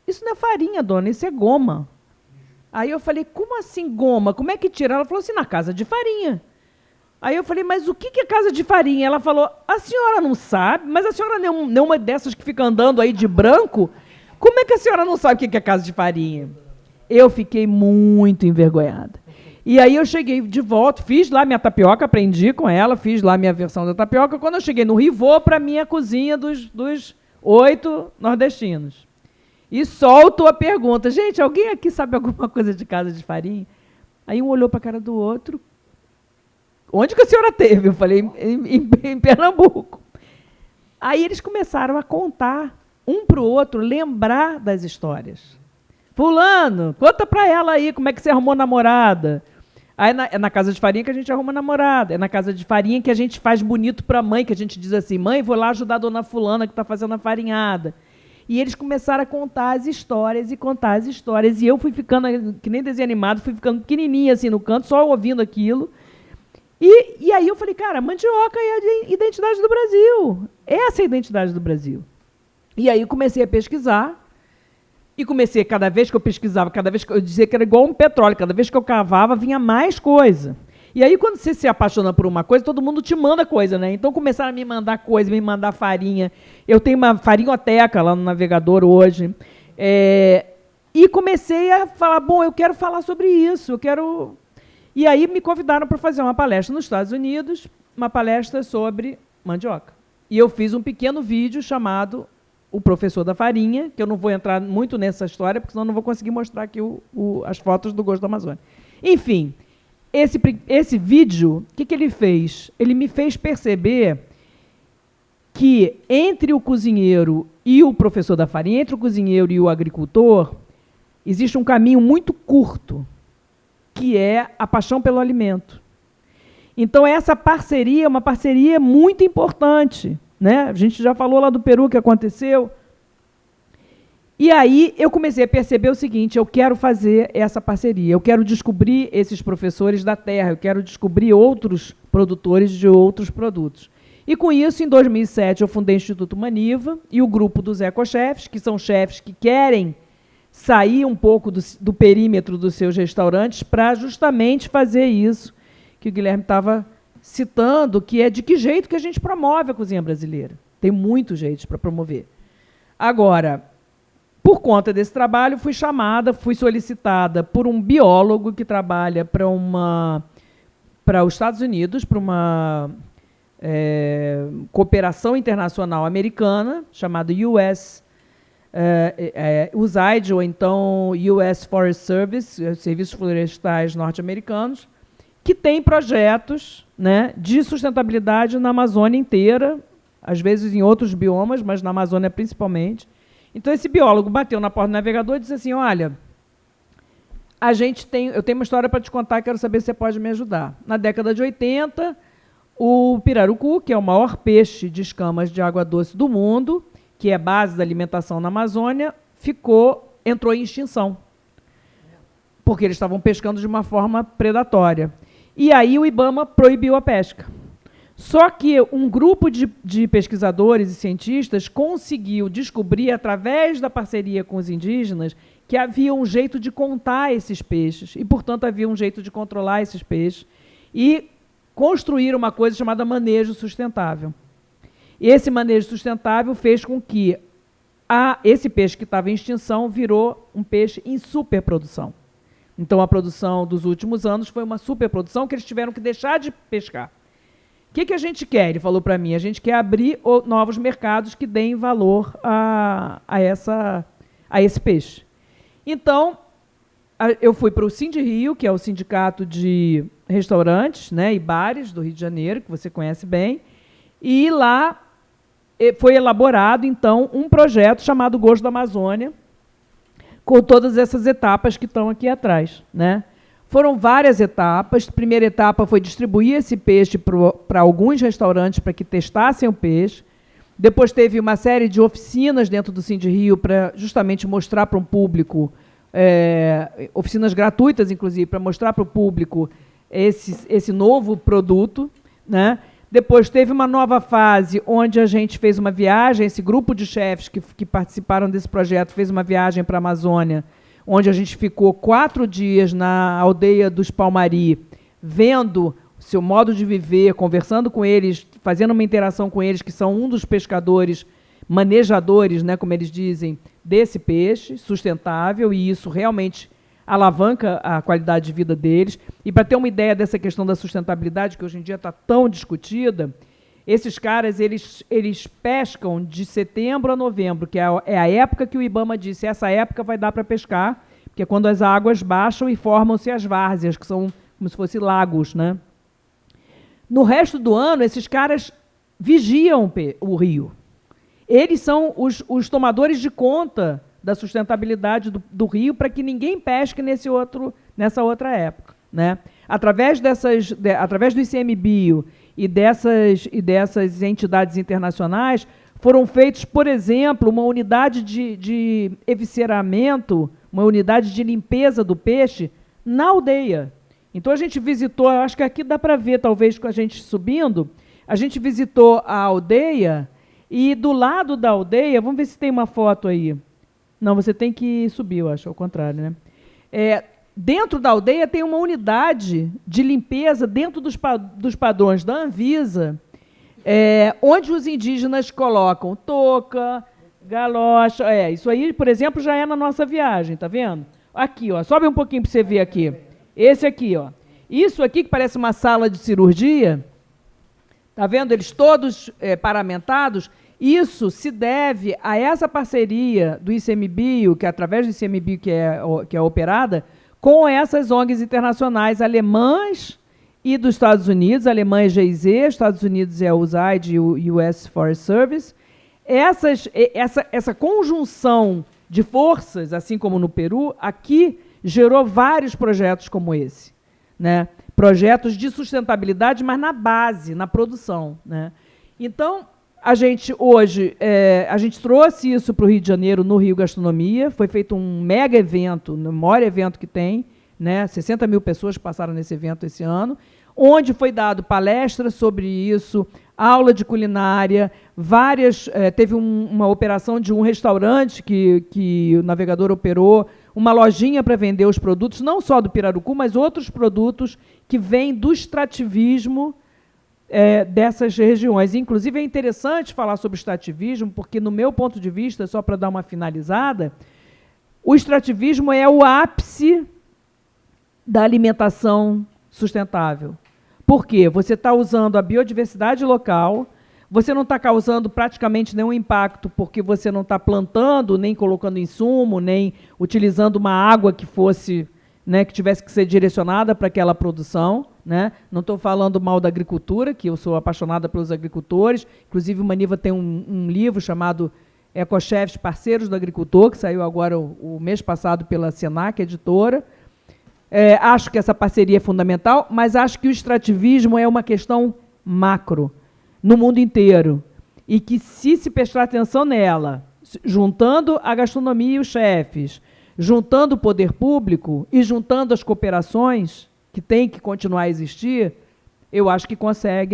isso não é farinha, dona, isso é goma. Aí eu falei, como assim goma? Como é que tira? Ela falou assim, na casa de farinha. Aí eu falei, mas o que é casa de farinha? Ela falou, a senhora não sabe, mas a senhora não é uma dessas que fica andando aí de branco? Como é que a senhora não sabe o que é casa de farinha? Eu fiquei muito envergonhada. E aí eu cheguei de volta, fiz lá minha tapioca, aprendi com ela, fiz lá minha versão da tapioca. Quando eu cheguei no Rio, vou para a minha cozinha dos 8 nordestinos. E solto a pergunta, gente, alguém aqui sabe alguma coisa de casa de farinha? Aí um olhou para a cara do outro. Onde que a senhora teve? Eu falei, em Pernambuco. Aí eles começaram a contar, um para o outro, lembrar das histórias. Fulano, conta para ela aí como é que você arrumou namorada. Aí é na casa de farinha que a gente arruma namorada. É na casa de farinha que a gente faz bonito para a mãe, que a gente diz assim, mãe, vou lá ajudar a dona fulana que está fazendo a farinhada. E eles começaram a contar as histórias e contar as histórias. E eu fui ficando, que nem desenho animado, fui ficando pequenininha assim no canto, só ouvindo aquilo. E aí eu falei, cara, mandioca é a identidade do Brasil. Essa é a identidade do Brasil. E aí eu comecei a pesquisar. E comecei, cada vez que eu pesquisava, cada vez que eu dizia que era igual um petróleo, cada vez que eu cavava, vinha mais coisa. E aí, quando você se apaixona por uma coisa, todo mundo te manda coisa, né? Então, começaram a me mandar coisa, me mandar farinha. Eu tenho uma farinhoteca lá no navegador hoje. E comecei a falar, bom, eu quero falar sobre isso, eu quero... E aí me convidaram para fazer uma palestra nos Estados Unidos, uma palestra sobre mandioca. E eu fiz um pequeno vídeo chamado O Professor da Farinha, que eu não vou entrar muito nessa história, porque senão não vou conseguir mostrar aqui as fotos do Gosto da Amazônia. Enfim, esse vídeo, o que ele fez? Ele me fez perceber que entre o cozinheiro e o professor da farinha, entre o cozinheiro e o agricultor, existe um caminho muito curto, que é a paixão pelo alimento. Então, essa parceria é uma parceria muito importante, né? A gente já falou lá do Peru que aconteceu. E aí eu comecei a perceber o seguinte, eu quero fazer essa parceria, eu quero descobrir esses professores da terra, eu quero descobrir outros produtores de outros produtos. E com isso, em 2007, eu fundei o Instituto Maniva e o grupo dos ecochefes, que são chefes que querem sair um pouco do perímetro dos seus restaurantes para justamente fazer isso que o Guilherme estava citando, que é de que jeito que a gente promove a cozinha brasileira. Tem muitos jeitos para promover. Agora, por conta desse trabalho, fui solicitada por um biólogo que trabalha para os Estados Unidos, para uma cooperação internacional americana, chamada USAID, ou então US Forest Service, Serviços Florestais Norte-Americanos, que tem projetos, né, de sustentabilidade na Amazônia inteira, às vezes em outros biomas, mas na Amazônia principalmente. Então, esse biólogo bateu na porta do navegador e disse assim, olha, eu tenho uma história para te contar, quero saber se você pode me ajudar. Na década de 80, o pirarucu, que é o maior peixe de escamas de água doce do mundo, que é base da alimentação na Amazônia, entrou em extinção, porque eles estavam pescando de uma forma predatória. E aí o IBAMA proibiu a pesca. Só que um grupo de pesquisadores e cientistas conseguiu descobrir, através da parceria com os indígenas, que havia um jeito de contar esses peixes, e, portanto, havia um jeito de controlar esses peixes, e construir uma coisa chamada manejo sustentável. E esse manejo sustentável fez com que esse peixe que estava em extinção virou um peixe em superprodução. Então, a produção dos últimos anos foi uma superprodução que eles tiveram que deixar de pescar. O que a gente quer? Ele falou para mim, a gente quer abrir novos mercados que deem valor a esse peixe. Então, eu fui para o Sindrio, que é o sindicato de restaurantes, né, e bares do Rio de Janeiro, que você conhece bem, e lá foi elaborado, então, um projeto chamado Gosto da Amazônia, com todas essas etapas que estão aqui atrás, né? Foram várias etapas. A primeira etapa foi distribuir esse peixe para alguns restaurantes para que testassem o peixe. Depois teve uma série de oficinas dentro do Sindrio para justamente mostrar para um público, oficinas gratuitas, inclusive, para mostrar para o público esse novo produto, né? Depois teve uma nova fase, onde a gente fez uma viagem, esse grupo de chefes que participaram desse projeto fez uma viagem para a Amazônia, onde a gente ficou 4 dias na aldeia dos Palmari, vendo o seu modo de viver, conversando com eles, fazendo uma interação com eles, que são um dos pescadores manejadores, né, como eles dizem, desse peixe sustentável, e isso realmente alavanca a qualidade de vida deles. E para ter uma ideia dessa questão da sustentabilidade, que hoje em dia está tão discutida, esses caras eles pescam de setembro a novembro, que é a época que o IBAMA disse, essa época vai dar para pescar, porque é quando as águas baixam e formam-se as várzeas, que são como se fossem lagos, né? No resto do ano, esses caras vigiam o rio. Eles são os tomadores de conta da sustentabilidade do rio para que ninguém pesque nessa outra época, né? Através do ICMBio e dessas entidades internacionais, foram feitos, por exemplo, uma unidade de evisceramento, uma unidade de limpeza do peixe na aldeia. Então, a gente visitou, acho que aqui dá para ver, talvez, com a gente subindo, a gente visitou a aldeia, e do lado da aldeia, vamos ver se tem uma foto aí. Não, você tem que subir, eu acho, ao contrário, né? Dentro da aldeia tem uma unidade de limpeza dentro dos padrões da Anvisa, onde os indígenas colocam touca, galocha. Isso aí, por exemplo, já é na nossa viagem, tá vendo? Aqui, ó, sobe um pouquinho para você ver aqui. Esse aqui, ó. Isso aqui que parece uma sala de cirurgia, tá vendo? Eles todos paramentados. Isso se deve a essa parceria do ICMBio, que é através do ICMBio que é operada, com essas ONGs internacionais alemãs e dos Estados Unidos. A Alemanha é GIZ, Estados Unidos é o USAID e o US Forest Service. Essa conjunção de forças, assim como no Peru, aqui gerou vários projetos como esse, né? Projetos de sustentabilidade, mas na base, na produção, né? Então, a gente hoje, a gente trouxe isso para o Rio de Janeiro, no Rio Gastronomia, foi feito um mega evento, o maior evento que tem, né? 60 mil pessoas passaram nesse evento esse ano, onde foi dado palestra sobre isso, aula de culinária, teve uma operação de um restaurante que o navegador operou, uma lojinha para vender os produtos, não só do pirarucu, mas outros produtos que vêm do extrativismo dessas regiões. Inclusive, é interessante falar sobre o extrativismo, porque, no meu ponto de vista, só para dar uma finalizada, o extrativismo é o ápice da alimentação sustentável. Por quê? Você está usando a biodiversidade local, você não está causando praticamente nenhum impacto, porque você não está plantando, nem colocando insumo, nem utilizando uma água que fosse, né, que tivesse que ser direcionada para aquela produção, né? Não estou falando mal da agricultura, que eu sou apaixonada pelos agricultores. Inclusive, o Maniva tem um livro chamado Ecochefs, Parceiros do Agricultor, que saiu agora o mês passado pela Senac, editora. Acho que essa parceria é fundamental, mas acho que o extrativismo é uma questão macro, no mundo inteiro. e que, se prestar atenção nela, juntando a gastronomia e os chefes, juntando o poder público e juntando as cooperações, que tem que continuar a existir, eu acho que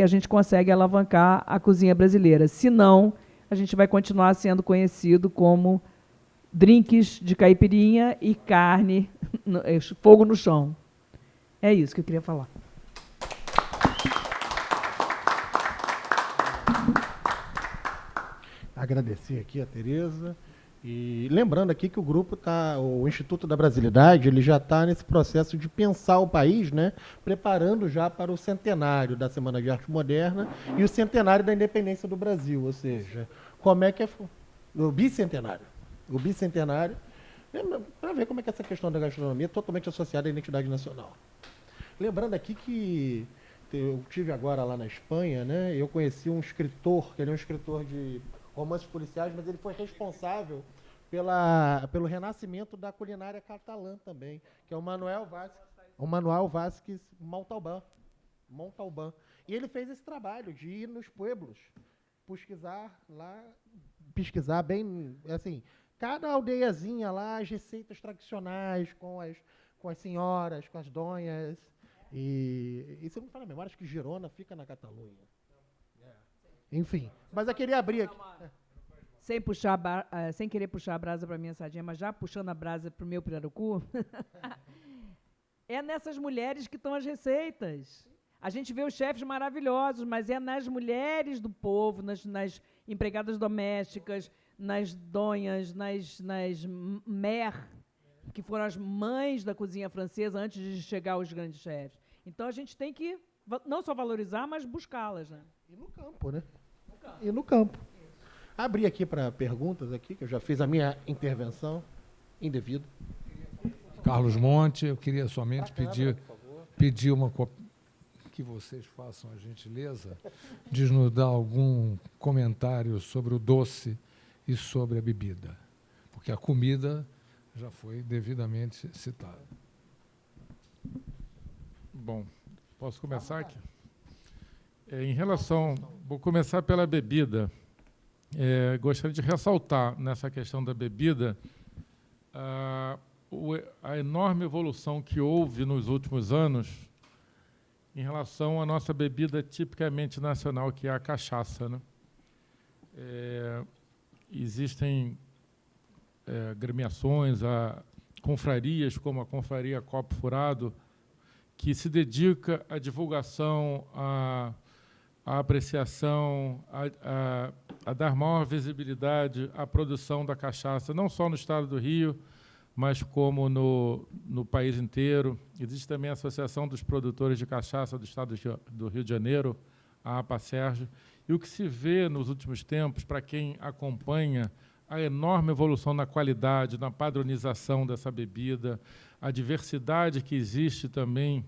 a gente consegue alavancar a cozinha brasileira. Senão, a gente vai continuar sendo conhecido como drinks de caipirinha e carne, fogo no chão. É isso que eu queria falar. Agradecer aqui a Tereza. E lembrando aqui que o Instituto da Brasilidade, ele já está nesse processo de pensar o país, né, preparando já para o centenário da Semana de Arte Moderna e o centenário da independência do Brasil, ou seja, como é que é o bicentenário. O bicentenário, para ver como é que essa questão da gastronomia é totalmente associada à identidade nacional. Lembrando aqui que eu tive agora lá na Espanha, né, eu conheci um escritor, ele é um escritor de romances policiais, mas ele foi responsável pelo renascimento da culinária catalã também, que é o Manuel Vázquez Montalbán. E ele fez esse trabalho de ir nos pueblos, pesquisar bem, assim, cada aldeiazinha lá, as receitas tradicionais com as senhoras, com as donhas. E se não me fala a memória, acho que Girona fica na Catalunha. Enfim, mas eu queria abrir aqui. Sem querer puxar a brasa para minha sardinha, mas já puxando a brasa para o meu pirarucu, é nessas mulheres que estão as receitas. A gente vê os chefes maravilhosos, mas é nas mulheres do povo, nas empregadas domésticas, nas donhas, nas mères, que foram as mães da cozinha francesa antes de chegar os grandes chefes. Então, a gente tem que não só valorizar, mas buscá-las, né? E no campo, né? E no campo. Abri aqui para perguntas aqui, que eu já fiz a minha intervenção indevida. Carlos Monte, eu queria somente pedir que vocês façam a gentileza de nos dar algum comentário sobre o doce e sobre a bebida, porque a comida já foi devidamente citada. Bom, posso começar aqui? Vou começar pela bebida. Gostaria de ressaltar nessa questão da bebida a enorme evolução que houve nos últimos anos em relação à nossa bebida tipicamente nacional, que é a cachaça, né? Existem agremiações, confrarias, como a Confraria Copo Furado, que se dedica à divulgação, à apreciação, a dar maior visibilidade à produção da cachaça, não só no estado do Rio, mas como no país inteiro. Existe também a Associação dos Produtores de Cachaça do Estado do Rio de Janeiro, a APACERJ. E o que se vê nos últimos tempos, para quem acompanha a enorme evolução na qualidade, na padronização dessa bebida, a diversidade que existe também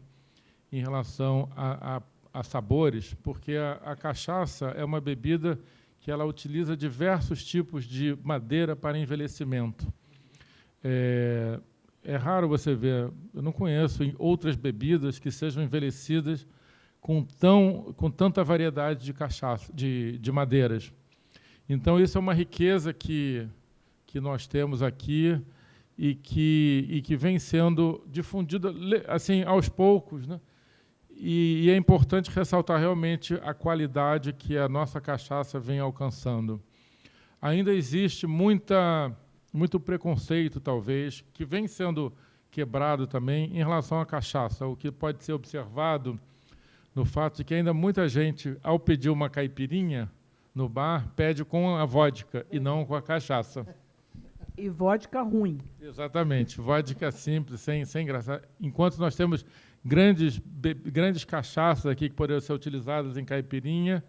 em relação a sabores, porque a cachaça é uma bebida que ela utiliza diversos tipos de madeira para envelhecimento. É raro você ver, eu não conheço outras bebidas que sejam envelhecidas com tanta variedade de cachaça, de madeiras. Então, isso é uma riqueza que nós temos aqui e que vem sendo difundida assim, aos poucos, né? E é importante ressaltar realmente a qualidade que a nossa cachaça vem alcançando. Ainda existe muito preconceito, talvez, que vem sendo quebrado também em relação à cachaça, o que pode ser observado no fato de que ainda muita gente, ao pedir uma caipirinha no bar, pede com a vodka e não com a cachaça. E vodka ruim. Exatamente, vodka simples, sem graça. Enquanto nós temos grandes cachaças aqui que poderiam ser utilizadas em caipirinha,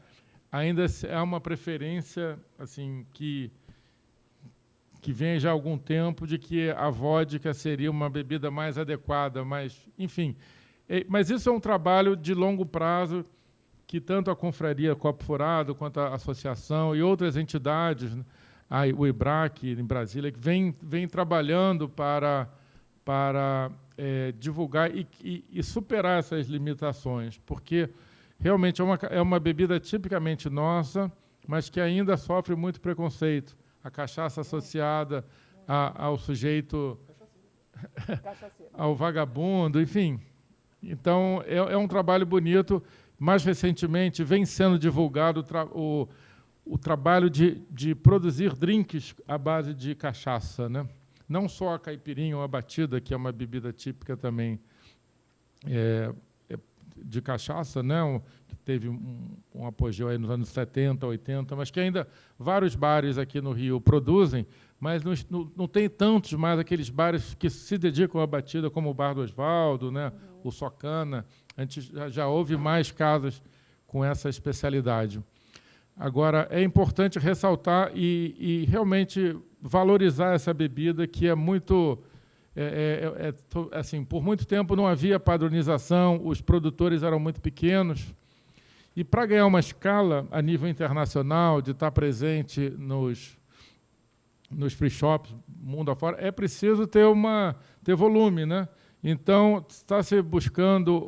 ainda é uma preferência assim, que vem já há algum tempo de que a vodka seria uma bebida mais adequada, enfim. Mas isso é um trabalho de longo prazo que tanto a Confraria Copo Furado, quanto a associação e outras entidades, né, o IBRAC em Brasília, que vem trabalhando para divulgar e superar essas limitações, porque realmente é uma bebida tipicamente nossa, mas que ainda sofre muito preconceito. A cachaça associada ao sujeito, ao vagabundo, enfim. Então, é um trabalho bonito. Mais recentemente, vem sendo divulgado o trabalho de produzir drinks à base de cachaça, né? Não só a caipirinha ou a batida, que é uma bebida típica também de cachaça, né? Que teve um apogeu aí nos anos 70, 80, mas que ainda vários bares aqui no Rio produzem, mas não tem tantos mais aqueles bares que se dedicam à batida, como o Bar do Osvaldo, né? O Socana. A gente já houve mais casas com essa especialidade. Agora, é importante ressaltar e realmente valorizar essa bebida, que é muito... assim, por muito tempo não havia padronização, os produtores eram muito pequenos, e para ganhar uma escala a nível internacional, de estar presente nos free shops, mundo afora, é preciso ter volume, né? Então, está se buscando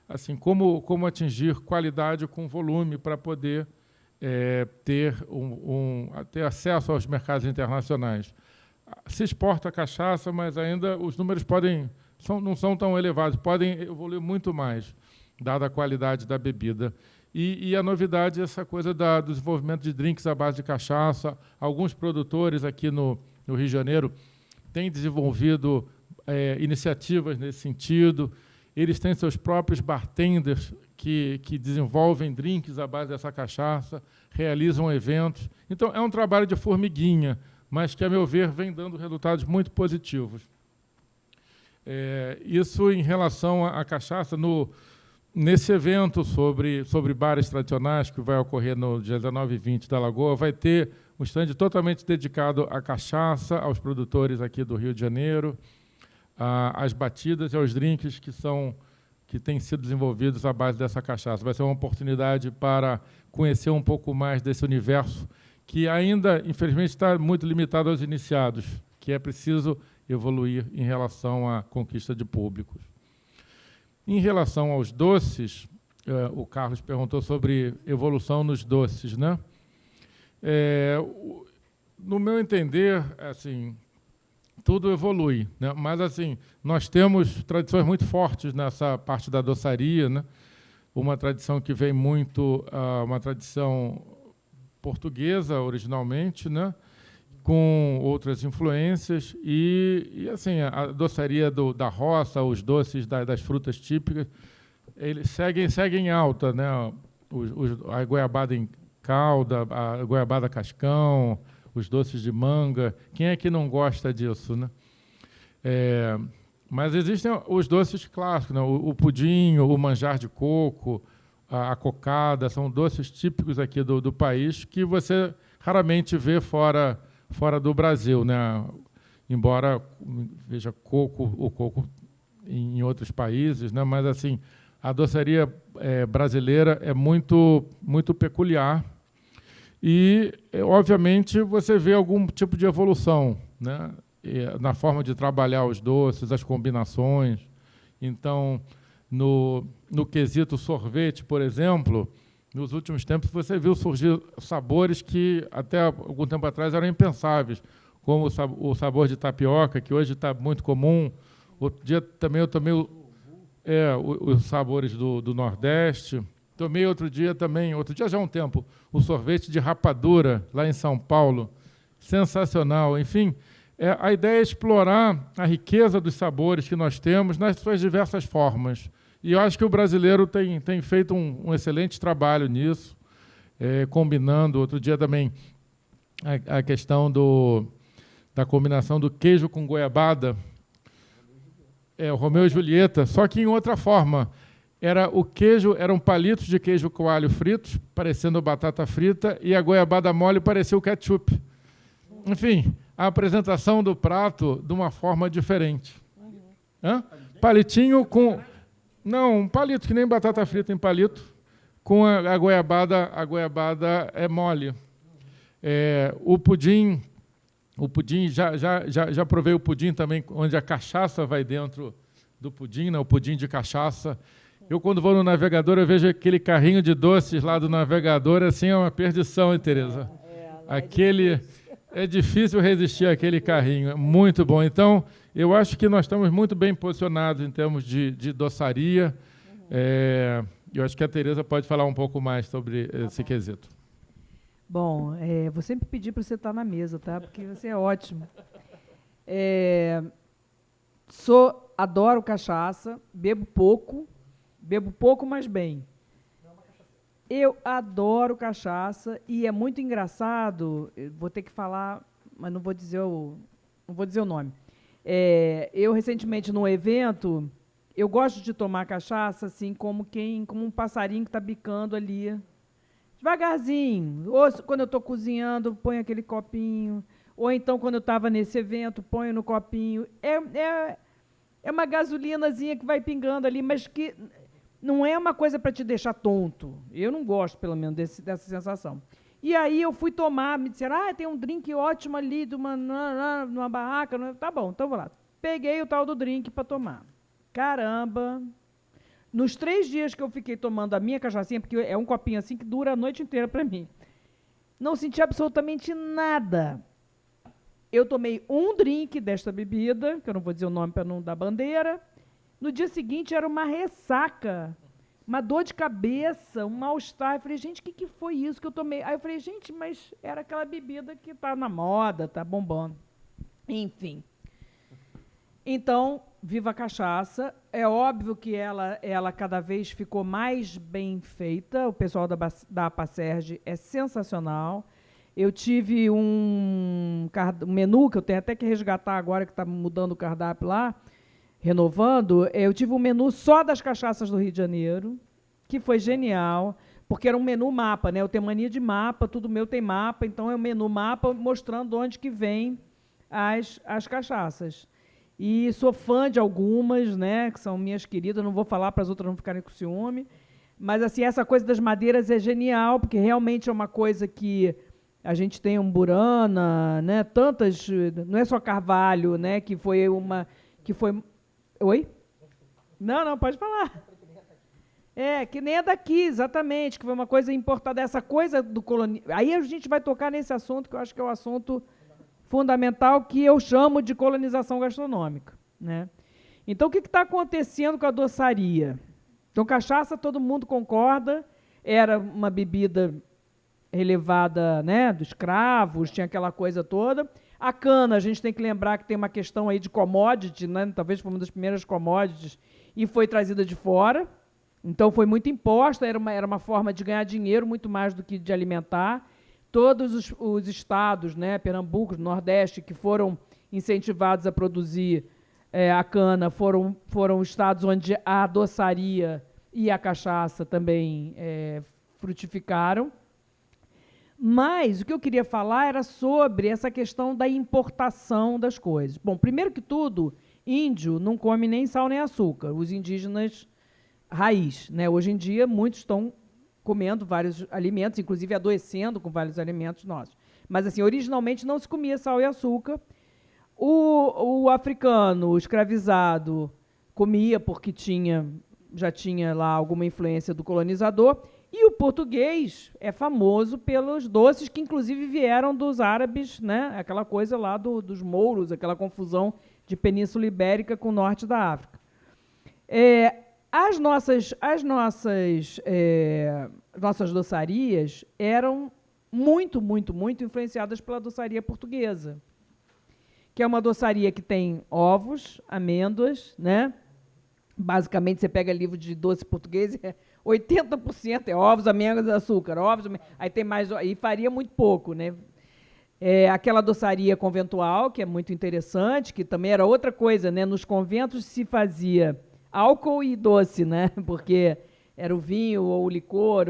assim, como atingir qualidade com volume para poder ter acesso aos mercados internacionais. Se exporta cachaça, mas ainda os números não são tão elevados, podem evoluir muito mais, dada a qualidade da bebida. E a novidade é essa coisa do desenvolvimento de drinks à base de cachaça. Alguns produtores aqui no Rio de Janeiro têm desenvolvido iniciativas nesse sentido. Eles têm seus próprios bartenders que desenvolvem drinks à base dessa cachaça, realizam eventos. Então, é um trabalho de formiguinha, mas que, a meu ver, vem dando resultados muito positivos. Isso em relação à cachaça. Nesse evento sobre bares tradicionais, que vai ocorrer no dia 19 e 20 da Lagoa, vai ter um stand totalmente dedicado à cachaça, aos produtores aqui do Rio de Janeiro, às batidas e aos drinks que têm sido desenvolvidos à base dessa cachaça. Vai ser uma oportunidade para conhecer um pouco mais desse universo, que ainda, infelizmente, está muito limitado aos iniciados, que é preciso evoluir em relação à conquista de públicos. Em relação aos doces, o Carlos perguntou sobre evolução nos doces, né? No meu entender, assim, tudo evolui, né? Mas assim, nós temos tradições muito fortes nessa parte da doçaria, né? Uma tradição que vem muito, uma tradição portuguesa originalmente, né? Com outras influências e assim, a doçaria da roça, os doces das frutas típicas, eles seguem alta, né? A goiabada em calda, a goiabada cascão, os doces de manga. Quem é que não gosta disso, né? Mas existem os doces clássicos, né? O pudim, o manjar de coco, a cocada, são doces típicos aqui do país que você raramente vê fora do Brasil, né? Embora veja o coco em outros países, né? Mas assim, a doçaria brasileira é muito, muito peculiar e, obviamente, você vê algum tipo de evolução, né? Na forma de trabalhar os doces, as combinações. Então, no quesito sorvete, por exemplo, nos últimos tempos você viu surgir sabores que até algum tempo atrás eram impensáveis, como o sabor de tapioca, que hoje está muito comum. Outro dia também eu tomei os sabores do Nordeste. Tomei outro dia já há um tempo, o sorvete de rapadura, lá em São Paulo. Sensacional. Enfim, a ideia é explorar a riqueza dos sabores que nós temos nas suas diversas formas. E eu acho que o brasileiro tem feito um excelente trabalho nisso, combinando. Outro dia também a questão da combinação do queijo com goiabada, o Romeu e Julieta, só que em outra forma. Eram palitos de queijo coalho fritos, parecendo batata frita, e a goiabada mole parecia o ketchup. Enfim, a apresentação do prato de uma forma diferente. Palitinho com... Não, um palito, que nem batata frita em palito, com a goiabada é mole. O pudim, já provei o pudim também, onde a cachaça vai dentro do pudim, né? O pudim de cachaça. Eu, quando vou no navegador, eu vejo aquele carrinho de doces lá do navegador, assim, é uma perdição, hein, Tereza? É difícil resistir àquele carrinho, é muito bom. Então, eu acho que nós estamos muito bem posicionados em termos de doçaria. Eu acho que a Tereza pode falar um pouco mais sobre esse quesito. Bom, vou sempre pedir para você estar na mesa, tá? Porque você é ótimo. Adoro cachaça, bebo pouco, mas bem. Eu adoro cachaça e é muito engraçado, vou ter que falar, mas não vou dizer o nome. Eu, recentemente, num evento, eu gosto de tomar cachaça assim como um passarinho que está bicando ali, devagarzinho. Ou quando eu estou cozinhando, ponho aquele copinho. Ou então, quando eu estava nesse evento, ponho no copinho. É uma gasolinazinha que vai pingando ali, mas que não é uma coisa para te deixar tonto. Eu não gosto, pelo menos, dessa sensação. E aí eu fui tomar, me disseram, tem um drink ótimo ali numa barraca. Tá bom, então vou lá. Peguei o tal do drink para tomar. Caramba! Nos 3 dias que eu fiquei tomando a minha cachaçinha, porque é um copinho assim que dura a noite inteira para mim, não senti absolutamente nada. Eu tomei um drink desta bebida, que eu não vou dizer o nome para não dar bandeira. No dia seguinte era uma ressaca, uma dor de cabeça, um mal-estar. Eu falei, gente, o que foi isso que eu tomei? Aí eu falei, gente, mas era aquela bebida que está na moda, está bombando. Enfim. Então, viva a cachaça. É óbvio que ela cada vez ficou mais bem feita. O pessoal da Apacerge é sensacional. Eu tive um menu, que eu tenho até que resgatar agora, que está mudando o cardápio lá, renovando. Eu tive um menu só das cachaças do Rio de Janeiro, que foi genial, porque era um menu mapa, né? Eu tenho mania de mapa, tudo meu tem mapa, então é um menu mapa mostrando onde que vem as cachaças. E sou fã de algumas, né, que são minhas queridas, não vou falar para as outras não ficarem com ciúme, mas assim, essa coisa das madeiras é genial, porque realmente é uma coisa que a gente tem Burana, né, tantas, não é só Carvalho, né, que foi... Oi? Não, pode falar. Que nem é daqui, exatamente, que foi uma coisa importada, essa coisa do colonialismo. Aí a gente vai tocar nesse assunto, que eu acho que é o assunto fundamental, que eu chamo de colonização gastronômica, né? Então, o que está acontecendo com a doçaria? Então, cachaça, todo mundo concorda, era uma bebida relevada, né, dos escravos, tinha aquela coisa toda. A cana, a gente tem que lembrar que tem uma questão aí de commodity, né, talvez foi uma das primeiras commodities, e foi trazida de fora. Então, foi muito imposta, era uma forma de ganhar dinheiro, muito mais do que de alimentar. Todos os estados, né, Pernambuco, Nordeste, que foram incentivados a produzir a cana, foram estados onde a doçaria e a cachaça também frutificaram. Mas o que eu queria falar era sobre essa questão da importação das coisas. Bom, primeiro que tudo, índio não come nem sal nem açúcar, os indígenas raiz, né? Hoje em dia, muitos estão comendo vários alimentos, inclusive adoecendo com vários alimentos nossos. Mas, assim, originalmente não se comia sal e açúcar. O africano, o escravizado, comia porque já tinha lá alguma influência do colonizador. E o português é famoso pelos doces que, inclusive, vieram dos árabes, né? Aquela coisa lá dos mouros, aquela confusão de Península Ibérica com o norte da África. As nossas doçarias eram muito, muito, muito influenciadas pela doçaria portuguesa, que é uma doçaria que tem ovos, amêndoas, né? Basicamente, você pega livro de doce português, 80% é ovos, amêndoas, açúcar, aí tem mais, e faria muito pouco, né? Aquela doçaria conventual, que é muito interessante, que também era outra coisa, né? Nos conventos se fazia álcool e doce, né? Porque era o vinho ou o licor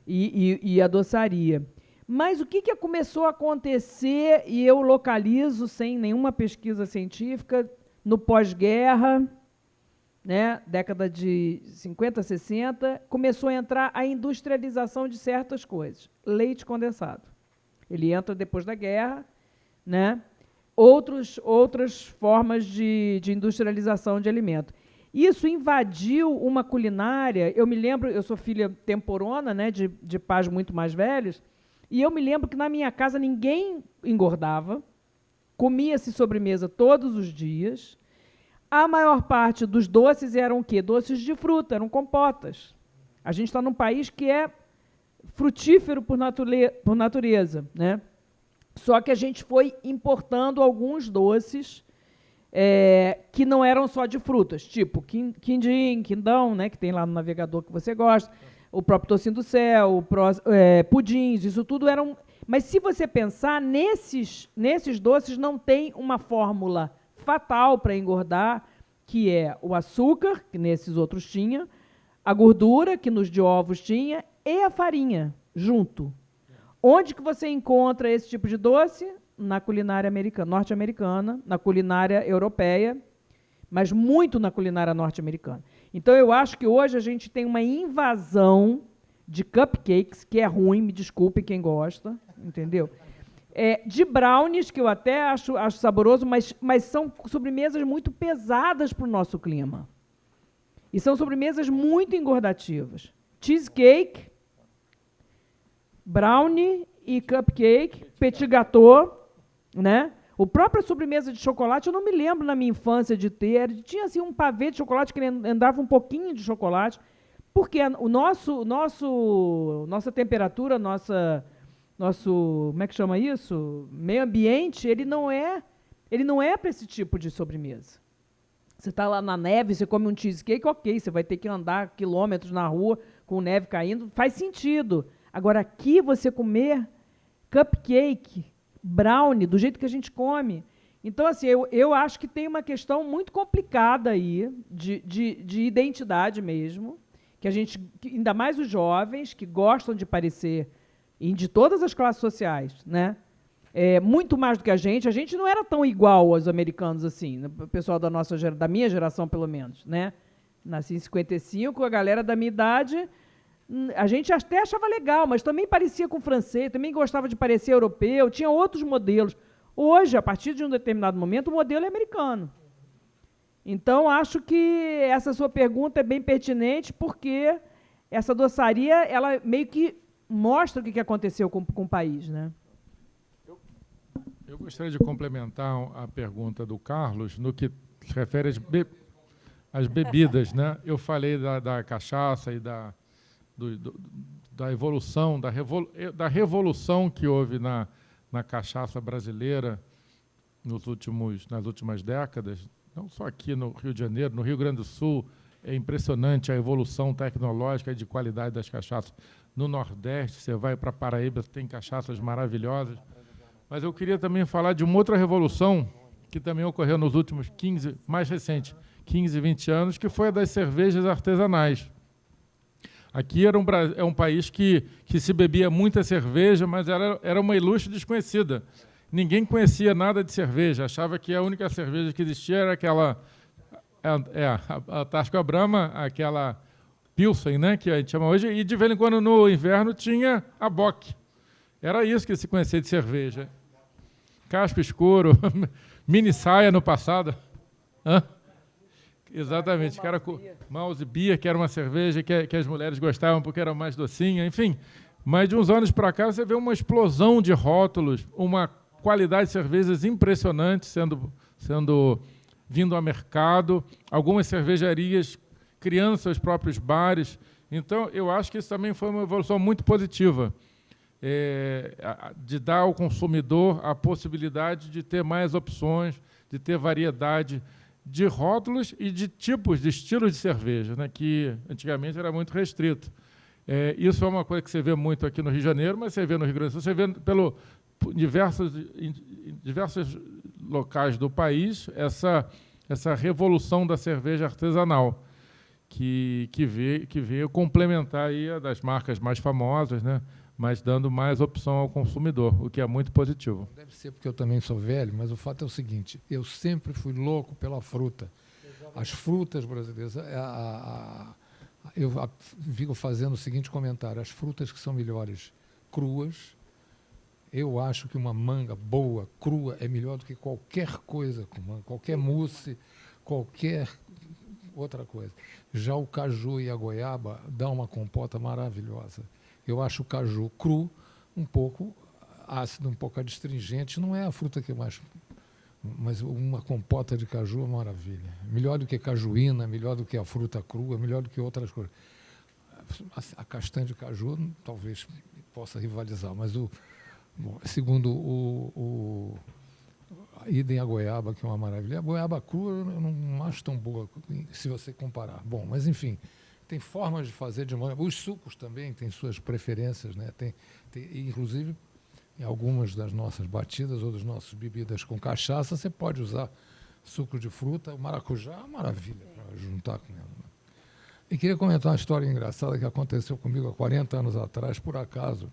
e a doçaria. Mas o que começou a acontecer, e eu localizo sem nenhuma pesquisa científica, no pós-guerra, né? Década de 50, 60, começou a entrar a industrialização de certas coisas. Leite condensado. Ele entra depois da guerra, né? Outras formas de industrialização de alimento. Isso invadiu uma culinária. Eu me lembro, eu sou filha temporona, né, de pais muito mais velhos, e eu me lembro que na minha casa ninguém engordava, comia-se sobremesa todos os dias. A maior parte dos doces eram o quê? Doces de fruta, eram compotas. A gente está num país que é frutífero por natureza, né? Só que a gente foi importando alguns doces que não eram só de frutas, tipo quindim, quindão, né, que tem lá no navegador que você gosta, o próprio tocinho do céu, pudins, isso tudo eram... Mas se você pensar, nesses doces não tem uma fórmula fatal para engordar, que é o açúcar, que nesses outros tinha, a gordura, que nos de ovos tinha, e a farinha, junto. Onde que você encontra esse tipo de doce? Na culinária americana, norte-americana, na culinária europeia, mas muito na culinária norte-americana. Então, eu acho que hoje a gente tem uma invasão de cupcakes, que é ruim, me desculpe quem gosta, entendeu? De brownies, que eu até acho saboroso, mas são sobremesas muito pesadas para o nosso clima. E são sobremesas muito engordativas. Cheesecake, brownie e cupcake, petit gâteau, né? O próprio sobremesa de chocolate, eu não me lembro na minha infância de ter. Tinha assim um pavê de chocolate que andava um pouquinho de chocolate, porque o nossa temperatura, nosso, como é que chama isso? Meio ambiente, ele não é para esse tipo de sobremesa. Você está lá na neve, você come um cheesecake, ok, você vai ter que andar quilômetros na rua com neve caindo, faz sentido. Agora, aqui você comer cupcake, brownie, do jeito que a gente come. Então, assim, eu acho que tem uma questão muito complicada aí, de identidade mesmo, que a gente, ainda mais os jovens, que gostam de parecer, e de todas as classes sociais, né? Muito mais do que a gente não era tão igual aos americanos assim, o pessoal da minha geração, pelo menos, né? Nasci em 55, a galera da minha idade, a gente até achava legal, mas também parecia com francês, também gostava de parecer europeu, tinha outros modelos. Hoje, a partir de um determinado momento, o modelo é americano. Então, acho que essa sua pergunta é bem pertinente, porque essa doçaria, ela meio que mostra o que aconteceu com o país, né? Eu gostaria de complementar a pergunta do Carlos no que se refere às bebidas, né? Eu falei da cachaça e da evolução, da revolução que houve na cachaça brasileira nas últimas décadas, não só aqui no Rio de Janeiro, no Rio Grande do Sul. É impressionante a evolução tecnológica e de qualidade das cachaças. No Nordeste, você vai para Paraíba, tem cachaças maravilhosas. Mas eu queria também falar de uma outra revolução que também ocorreu nos últimos 15, 20 anos, que foi a das cervejas artesanais. Aqui é um país que se bebia muita cerveja, mas era uma ilustre desconhecida. Ninguém conhecia nada de cerveja, achava que a única cerveja que existia era aquela... a Tasca Brahma, aquela Pilsen, né, que a gente chama hoje, e de vez em quando no inverno tinha a Bock. Era isso que se conhecia de cerveja. Casco escuro, mini saia no passado. Hã? Exatamente, que era Mouse Beer, que era uma cerveja que as mulheres gostavam porque era mais docinha, enfim. Mas de uns anos para cá você vê uma explosão de rótulos, uma qualidade de cervejas impressionante sendo vindo ao mercado, algumas cervejarias criando seus próprios bares. Então, eu acho que isso também foi uma evolução muito positiva, de dar ao consumidor a possibilidade de ter mais opções, de ter variedade de rótulos e de tipos, de estilos de cerveja, né, que antigamente era muito restrito. Isso é uma coisa que você vê muito aqui no Rio de Janeiro, mas você vê no Rio Grande do Sul, você vê em diversos locais do país essa revolução da cerveja artesanal, que veio complementar aí a das marcas mais famosas, né, mas dando mais opção ao consumidor, o que é muito positivo. Deve ser porque eu também sou velho, mas o fato é o seguinte, eu sempre fui louco pela fruta. As frutas brasileiras, eu fico fazendo o seguinte comentário, as frutas que são melhores cruas, eu acho que uma manga boa, crua, é melhor do que qualquer coisa com manga, qualquer mousse, qualquer outra coisa. Já o caju e a goiaba dão uma compota maravilhosa. Eu acho o caju cru um pouco ácido, um pouco adstringente. Não é a fruta que mais... Mas uma compota de caju é maravilha. Melhor do que cajuína, melhor do que a fruta crua, melhor do que outras coisas. A castanha de caju talvez possa rivalizar, mas segundo idem a goiaba, que é uma maravilha. A goiaba crua eu não acho tão boa se você comparar. Bom, mas enfim, tem formas de fazer de modo... Os sucos também têm suas preferências, né? Inclusive, em algumas das nossas batidas ou das nossas bebidas com cachaça, você pode usar suco de fruta. O maracujá é uma maravilha para juntar com ela. Né? E queria comentar uma história engraçada que aconteceu comigo há 40 anos atrás, por acaso.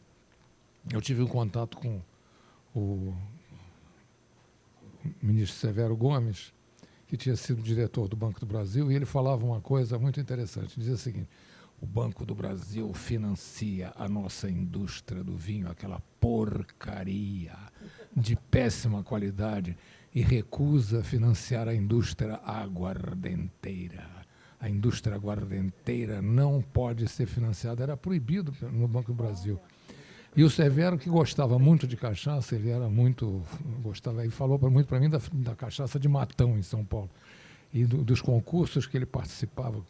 Eu tive um contato com o ministro Severo Gomes, que tinha sido diretor do Banco do Brasil, e ele falava uma coisa muito interessante. Dizia o seguinte: o Banco do Brasil financia a nossa indústria do vinho, aquela porcaria de péssima qualidade, e recusa financiar a indústria aguardenteira. A indústria aguardenteira não pode ser financiada, era proibido no Banco do Brasil. E o Severo, que gostava muito de cachaça, ele era muito... gostava, e falou muito para mim da cachaça de Matão, em São Paulo, e dos concursos que ele participava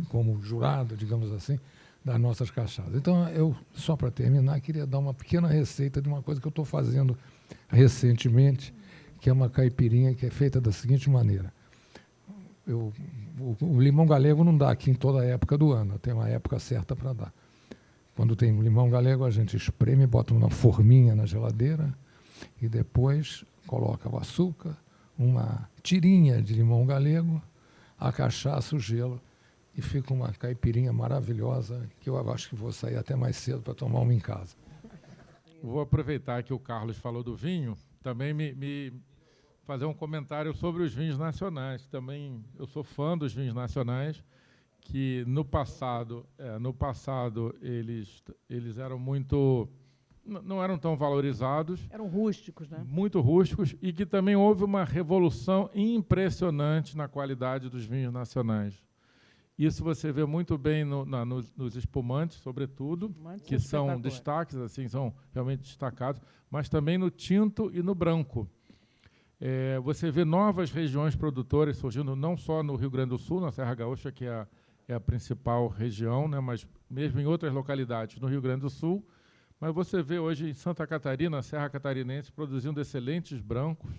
como jurado, digamos assim, das nossas cachaças. Então, eu, só para terminar, queria dar uma pequena receita de uma coisa que eu estou fazendo recentemente, que é uma caipirinha que é feita da seguinte maneira. O limão galego não dá aqui em toda a época do ano, tem uma época certa para dar. Quando tem um limão galego, a gente espreme, bota uma forminha na geladeira e depois coloca o açúcar, uma tirinha de limão galego, a cachaça, o gelo, e fica uma caipirinha maravilhosa, que eu acho que vou sair até mais cedo para tomar uma em casa. Vou aproveitar que o Carlos falou do vinho, também me fazer um comentário sobre os vinhos nacionais. Também eu sou fã dos vinhos nacionais, que no passado eles eram muito... não eram tão valorizados. Eram rústicos, né? Muito rústicos, e que também houve uma revolução impressionante na qualidade dos vinhos nacionais. Isso você vê muito bem nos espumantes, sobretudo, que são destaques, assim, são realmente destacados, mas também no tinto e no branco. Você vê novas regiões produtoras surgindo, não só no Rio Grande do Sul, na Serra Gaúcha, que é a principal região, né, mas mesmo em outras localidades no Rio Grande do Sul. Mas você vê hoje em Santa Catarina, a Serra Catarinense, produzindo excelentes brancos.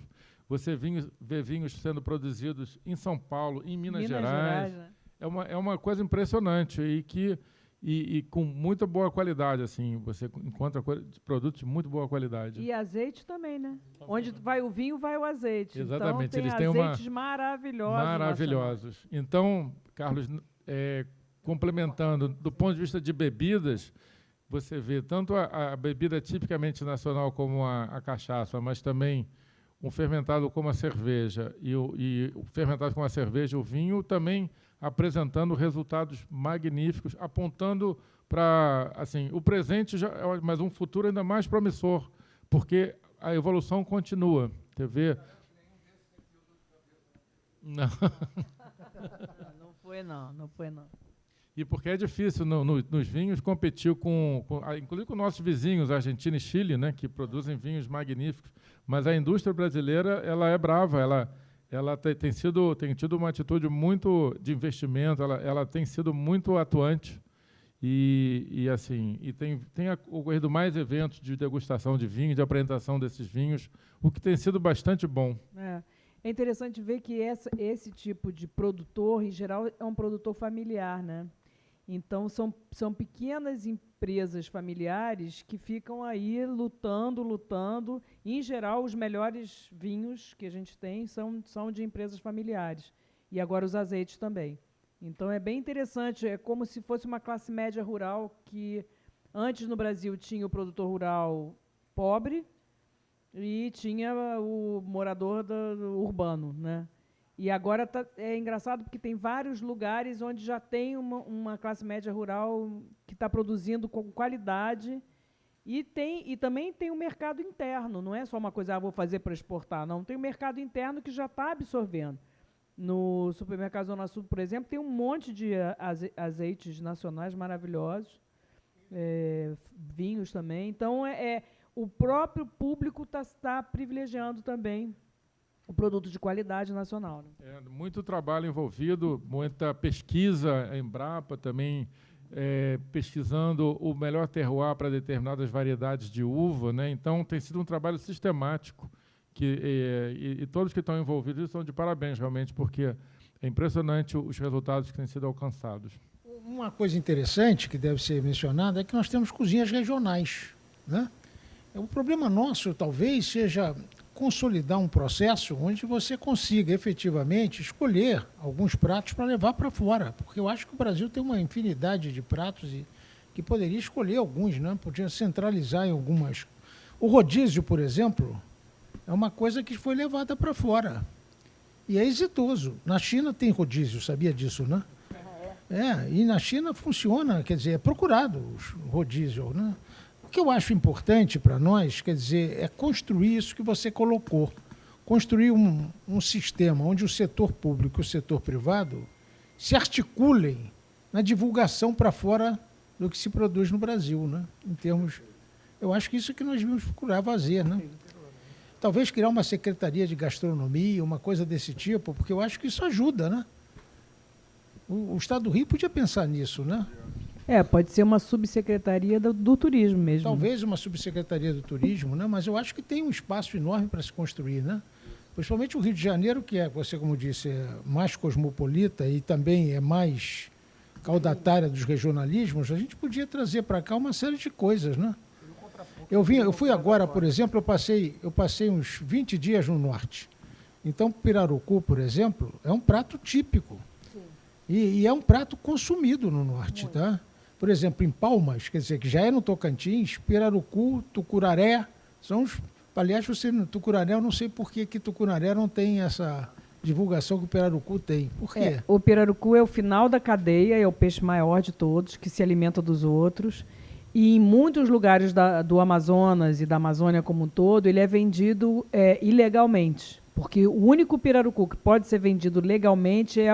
Você vê vinhos sendo produzidos em São Paulo, em Minas Gerais. Né? É uma coisa impressionante e com muita boa qualidade. Assim, você encontra produtos de muito boa qualidade. E azeite também, né? Onde vai o vinho, vai o azeite. Exatamente. Então, tem azeites maravilhosos. Então, Carlos, complementando, do ponto de vista de bebidas, você vê tanto a bebida tipicamente nacional como a cachaça, mas também um fermentado como a cerveja e o fermentado como a cerveja, o vinho também apresentando resultados magníficos, apontando para assim, o presente, mas um futuro ainda mais promissor, porque a evolução continua. Você vê... Não. Não foi não. E porque é difícil nos vinhos competir inclusive com nossos vizinhos, Argentina e Chile, né, que produzem vinhos magníficos. Mas a indústria brasileira, ela é brava, ela tem tido uma atitude muito de investimento, ela tem sido muito atuante e tem ocorrido mais eventos de degustação de vinho, de apresentação desses vinhos, o que tem sido bastante bom. É interessante ver que esse tipo de produtor, em geral, é um produtor familiar, né? Então, são pequenas empresas familiares que ficam aí lutando. Em geral, os melhores vinhos que a gente tem são de empresas familiares. E agora os azeites também. Então, é bem interessante. É como se fosse uma classe média rural que, antes no Brasil, tinha o produtor rural pobre e tinha o morador urbano, né? E agora é engraçado porque tem vários lugares onde já tem uma classe média rural que está produzindo com qualidade e também tem um mercado interno, não é só uma coisa, vou fazer para exportar, não. Tem um mercado interno que já está absorvendo. No supermercado Zona Sul, por exemplo, tem um monte de azeites nacionais maravilhosos, vinhos também. Então, o próprio público está privilegiando também o produto de qualidade nacional. Né? Muito trabalho envolvido, muita pesquisa, a Embrapa também pesquisando o melhor terroir para determinadas variedades de uva, né? Então, tem sido um trabalho sistemático e todos que estão envolvidos estão de parabéns, realmente, porque é impressionante os resultados que têm sido alcançados. Uma coisa interessante que deve ser mencionada é que nós temos cozinhas regionais, né? O problema nosso, talvez, seja consolidar um processo onde você consiga efetivamente escolher alguns pratos para levar para fora, porque eu acho que o Brasil tem uma infinidade de pratos que poderia escolher alguns, né? Podia centralizar em algumas. O rodízio, por exemplo, é uma coisa que foi levada para fora e é exitoso. Na China tem rodízio, sabia disso, né? E na China funciona, quer dizer, é procurado o rodízio, né? O que eu acho importante para nós, quer dizer, é construir isso que você colocou. Construir um sistema onde o setor público e o setor privado se articulem na divulgação para fora do que se produz no Brasil, né? Em termos, eu acho que isso é que nós devíamos procurar fazer, né? Talvez criar uma secretaria de gastronomia, uma coisa desse tipo, porque eu acho que isso ajuda, né? O Estado do Rio podia pensar nisso, né? Pode ser uma subsecretaria do turismo mesmo. Talvez uma subsecretaria do turismo, né? Mas eu acho que tem um espaço enorme para se construir, né? Principalmente o Rio de Janeiro, que você, como disse, é mais cosmopolita e também é mais caudatária dos regionalismos, a gente podia trazer para cá uma série de coisas, né? Eu fui agora, por exemplo, eu passei uns 20 dias no norte. Então, pirarucu, por exemplo, é um prato típico. E é um prato consumido no norte, tá? Por exemplo, em Palmas, quer dizer, que já é no Tocantins, pirarucu, tucuraré, são os... Aliás, no tucuraré, eu não sei por que tucuraré não tem essa divulgação que o pirarucu tem. Por quê? O pirarucu é o final da cadeia, é o peixe maior de todos, que se alimenta dos outros. E em muitos lugares do Amazonas e da Amazônia como um todo, ele é vendido ilegalmente. Porque o único pirarucu que pode ser vendido legalmente é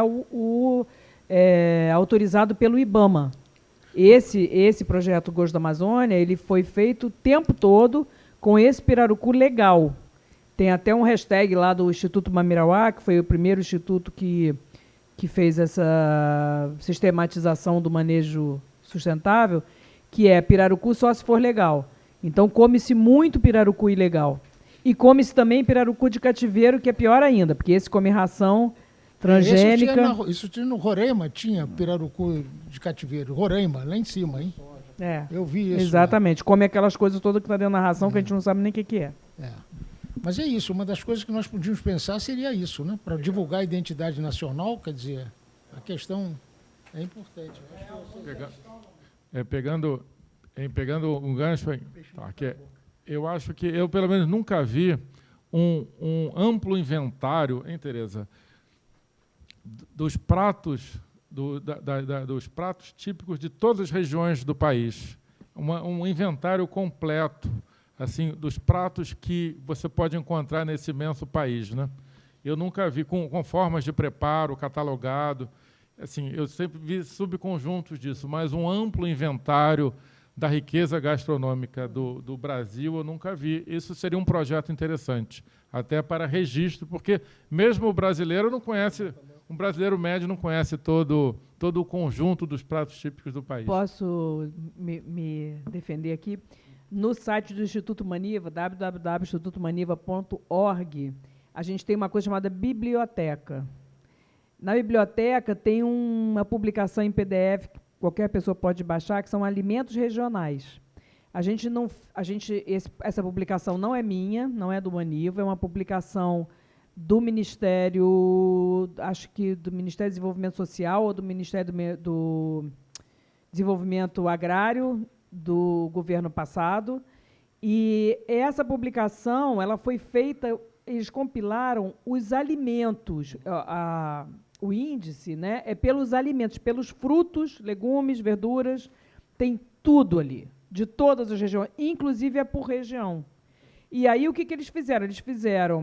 autorizado pelo IBAMA. Esse projeto Gosto da Amazônia, ele foi feito o tempo todo com esse pirarucu legal. Tem até um hashtag lá do Instituto Mamirauá, que foi o primeiro instituto que fez essa sistematização do manejo sustentável, que é pirarucu só se for legal. Então, come-se muito pirarucu ilegal. E come-se também pirarucu de cativeiro, que é pior ainda, porque esse come ração transgênica. Isso tinha no Roraima, tinha pirarucu de cativeiro. Roraima, lá em cima, hein? Eu vi isso. Exatamente. Come aquelas coisas todas que está dentro da ração que a gente não sabe nem o que é. Mas é isso, uma das coisas que nós podíamos pensar seria isso, né? Para divulgar a identidade nacional, quer dizer, a questão é importante. Pegando um gancho aí, eu acho que eu, pelo menos, nunca vi um amplo inventário, hein, Tereza, dos pratos, dos pratos típicos de todas as regiões do país. Um inventário completo, assim, dos pratos que você pode encontrar nesse imenso país, né? Eu nunca vi com formas de preparo, catalogado. Assim, eu sempre vi subconjuntos disso, mas um amplo inventário da riqueza gastronômica do Brasil eu nunca vi. Isso seria um projeto interessante, até para registro, porque mesmo o brasileiro não conhece, um brasileiro médio não conhece todo o conjunto dos pratos típicos do país. Posso me defender aqui? No site do Instituto Maniva, www.institutomaniva.org, a gente tem uma coisa chamada biblioteca. Na biblioteca tem uma publicação em PDF que qualquer pessoa pode baixar, que são alimentos regionais. Essa publicação não é minha, não é do Maniva, é uma publicação do Ministério, acho que do Ministério do Desenvolvimento Social ou do Ministério do Desenvolvimento Agrário do governo passado. E essa publicação, ela foi feita, eles compilaram os alimentos, o índice, né, é pelos alimentos, pelos frutos, legumes, verduras, tem tudo ali, de todas as regiões, inclusive é por região. E aí o que eles fizeram?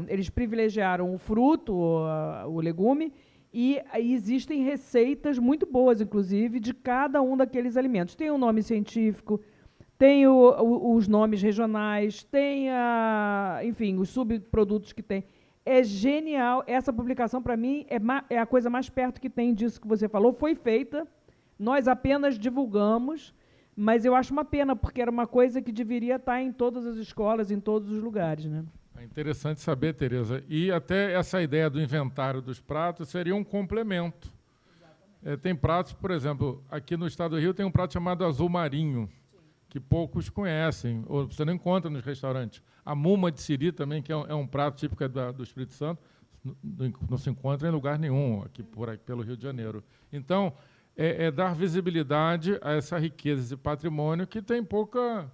Eles privilegiaram o fruto, o legume, E existem receitas muito boas, inclusive, de cada um daqueles alimentos. Tem o nome científico, tem os nomes regionais, tem, enfim, os subprodutos que tem. É genial. Essa publicação, para mim, é a coisa mais perto que tem disso que você falou. Foi feita, nós apenas divulgamos, mas eu acho uma pena, porque era uma coisa que deveria estar em todas as escolas, em todos os lugares, né? É interessante saber, Tereza. E até essa ideia do inventário dos pratos seria um complemento. Tem pratos, por exemplo, aqui no estado do Rio tem um prato chamado azul marinho, que poucos conhecem, ou você não encontra nos restaurantes. A muma de siri também, que é um prato típico do Espírito Santo, não se encontra em lugar nenhum aqui pelo Rio de Janeiro. Então, dar visibilidade a essa riqueza, esse patrimônio que tem pouca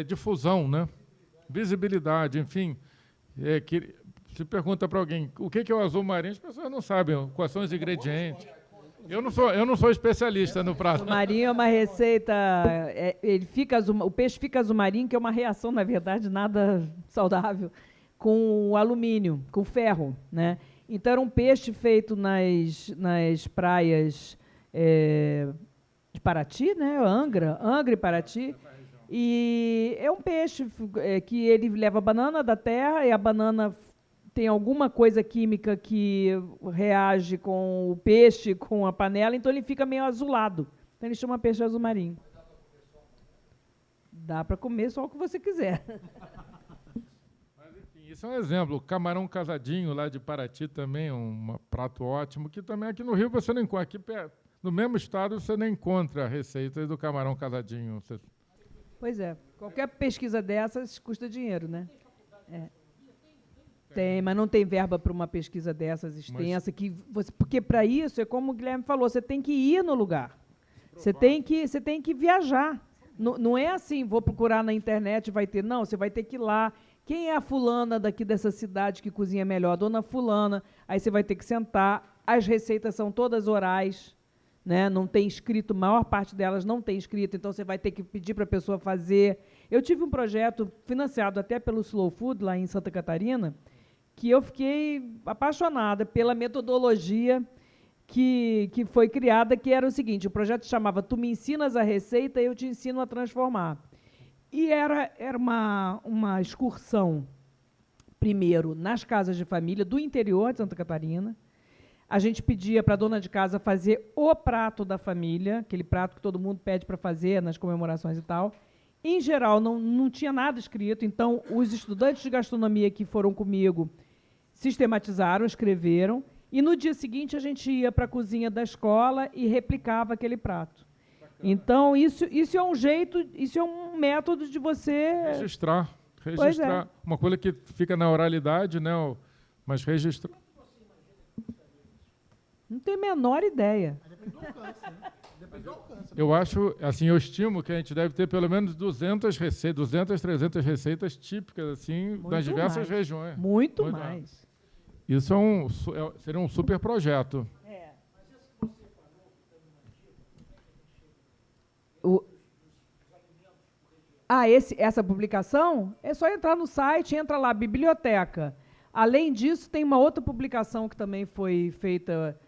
difusão, né? Visibilidade, enfim. Se pergunta para alguém o que é o azul marinho, as pessoas não sabem quais são os ingredientes. Eu não sou especialista no prato. O marinho é uma receita. O peixe fica azul marinho, que é uma reação, na verdade, nada saudável, com o alumínio, com ferro, né? Então era um peixe feito nas praias de Paraty, né? Angra e Paraty. E é um peixe que ele leva a banana da terra e a banana tem alguma coisa química que reage com o peixe, com a panela, então ele fica meio azulado. Então ele chama peixe azul marinho. Dá para comer só o que você quiser. Mas, enfim, isso é um exemplo. O camarão casadinho lá de Paraty também é um prato ótimo, que também aqui no Rio você não encontra. Aqui no mesmo estado você não encontra receitas do camarão casadinho. Pois é. Qualquer pesquisa dessas custa dinheiro, né? Tem, mas não tem verba para uma pesquisa dessas extensa. Porque para isso, é como o Guilherme falou, você tem que ir no lugar. Você tem que viajar. Não é assim, vou procurar na internet, vai ter. Não, você vai ter que ir lá. Quem é a fulana daqui dessa cidade que cozinha melhor? A dona fulana. Aí você vai ter que sentar. As receitas são todas orais. Né? Não tem escrito, a maior parte delas não tem escrito, então você vai ter que pedir para a pessoa fazer. Eu tive um projeto financiado até pelo Slow Food, lá em Santa Catarina, que eu fiquei apaixonada pela metodologia que foi criada, que era o seguinte, o projeto chamava Tu me ensinas a receita e eu te ensino a transformar. E era uma excursão, primeiro, nas casas de família do interior de Santa Catarina. A gente pedia para a dona de casa fazer o prato da família, aquele prato que todo mundo pede para fazer nas comemorações e tal. Em geral, não tinha nada escrito, então os estudantes de gastronomia que foram comigo sistematizaram, escreveram, e no dia seguinte a gente ia para a cozinha da escola e replicava aquele prato. Bacana. Então, isso é um jeito, isso é um método de você... Registrar. Uma coisa que fica na oralidade, né? Mas registrar... Não tenho a menor ideia. Depende do alcance, né? Depende do alcance. Eu acho, assim, eu estimo que a gente deve ter pelo menos 200, 300 receitas típicas, assim, Muito das diversas mais. regiões. Muito mais. Isso seria um super projeto. Mas esse que você falou, que está numa dica, Essa publicação é só entrar no site, entra lá, biblioteca. Além disso, tem uma outra publicação que também foi feita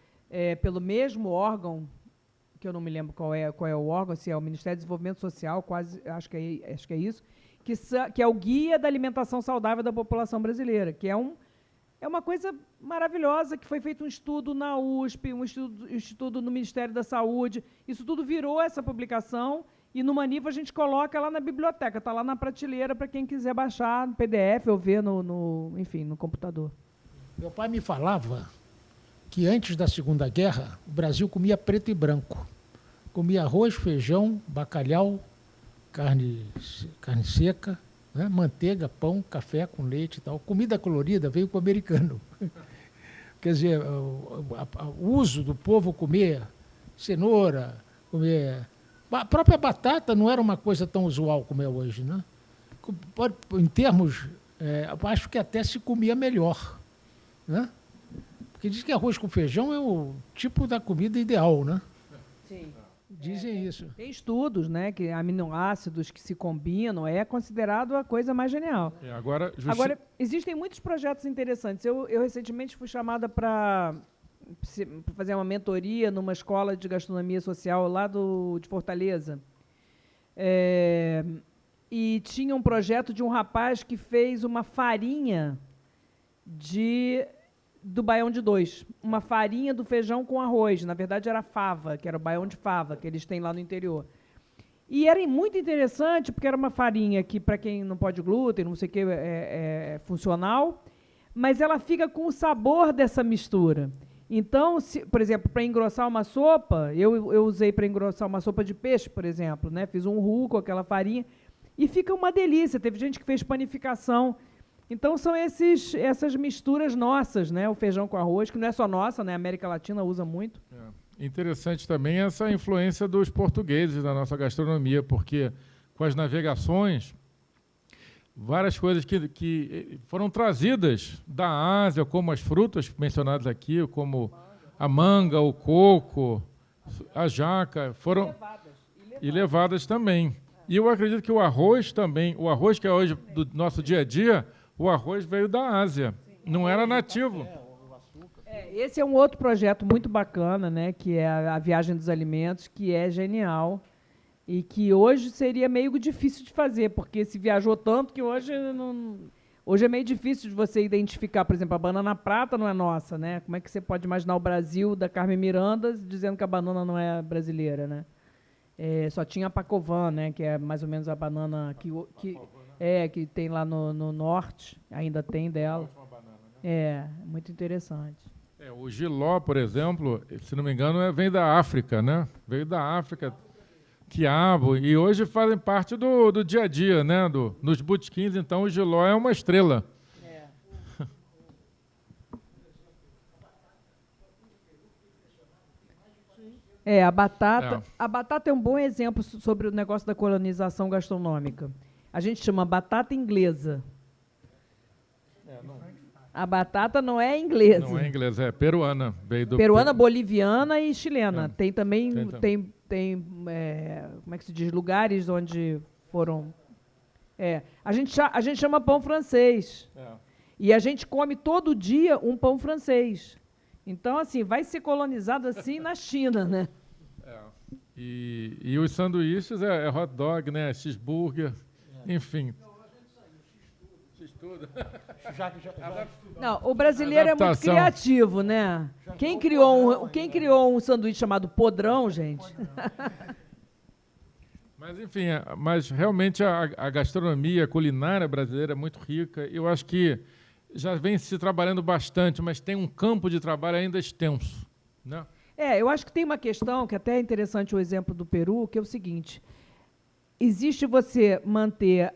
pelo mesmo órgão, que eu não me lembro qual é o órgão, se é o Ministério do Desenvolvimento Social, acho que é isso, que é o Guia da Alimentação Saudável da População Brasileira, que é uma coisa maravilhosa, que foi feito um estudo na USP, um estudo no Ministério da Saúde. Isso tudo virou essa publicação e no Maniva a gente coloca lá na biblioteca, está lá na prateleira para quem quiser baixar no PDF ou ver enfim, no computador. Meu pai me falava que antes da Segunda Guerra o Brasil comia preto e branco. Comia arroz, feijão, bacalhau, carne seca, né? Manteiga, pão, café com leite e tal. Comida colorida veio com o americano. Quer dizer, o uso do povo comer cenoura, comer... A própria batata não era uma coisa tão usual como é hoje, né? Em termos, eu acho que até se comia melhor, né? Porque diz que arroz com feijão é o tipo da comida ideal, né? Sim. Dizem isso. Tem estudos, né, que aminoácidos que se combinam é considerado a coisa mais genial. Agora, Agora, existem muitos projetos interessantes. Eu recentemente fui chamada para fazer uma mentoria numa escola de gastronomia social lá de Fortaleza. E tinha um projeto de um rapaz que fez uma farinha do baião de dois. Uma farinha do feijão com arroz. Na verdade, era fava, que era o baião de fava, que eles têm lá no interior. E era muito interessante, porque era uma farinha que, para quem não pode glúten, não sei o que, é funcional, mas ela fica com o sabor dessa mistura. Então, por exemplo, para engrossar uma sopa, eu usei para engrossar uma sopa de peixe, por exemplo, né? Fiz um roux com aquela farinha, e fica uma delícia. Teve gente que fez panificação. Então, são essas misturas nossas, né? O feijão com arroz, que não é só nossa, né? A América Latina usa muito. Interessante também essa influência dos portugueses na nossa gastronomia, porque com as navegações, várias coisas que foram trazidas da Ásia, como as frutas mencionadas aqui, como a manga, o coco, a jaca, foram levadas também. E eu acredito que o arroz também, o arroz que é hoje do nosso dia a dia, o arroz veio da Ásia, não era nativo. Esse é um outro projeto muito bacana, né, que é a Viagem dos Alimentos, que é genial e que hoje seria meio difícil de fazer, porque se viajou tanto que hoje hoje é meio difícil de você identificar, por exemplo, a banana prata não é nossa, né? Como é que você pode imaginar o Brasil da Carmen Miranda dizendo que a banana não é brasileira, né? Só tinha a Pacovan, né, que é mais ou menos a banana que tem lá no norte, ainda tem dela. Muito interessante. O jiló, por exemplo, se não me engano, vem da África, né? Veio da África, quiabo, e hoje fazem parte do dia a dia, né? Nos botequins, então o jiló é uma estrela. A batata é um bom exemplo sobre o negócio da colonização gastronômica. A gente chama batata inglesa. A batata não é inglesa. Não é inglesa, é peruana. Peruana, boliviana e chilena. Tem também, como é que se diz, lugares onde foram... A gente chama pão francês. E a gente come todo dia um pão francês. Então, assim, vai ser colonizado assim na China, né? E os sanduíches é hot dog, né? Cheeseburger, enfim. Não, o brasileiro é muito criativo, né? Quem criou um sanduíche chamado podrão, gente? Mas, enfim, mas realmente a gastronomia, a culinária brasileira é muito rica. Eu acho que já vem se trabalhando bastante, mas tem um campo de trabalho ainda extenso, né? Eu acho que tem uma questão, que até é interessante o exemplo do Peru, que é o seguinte: existe você manter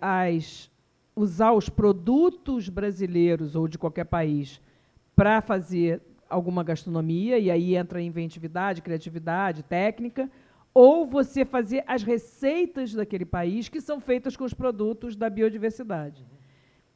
usar os produtos brasileiros ou de qualquer país para fazer alguma gastronomia, e aí entra inventividade, criatividade, técnica, ou você fazer as receitas daquele país que são feitas com os produtos da biodiversidade.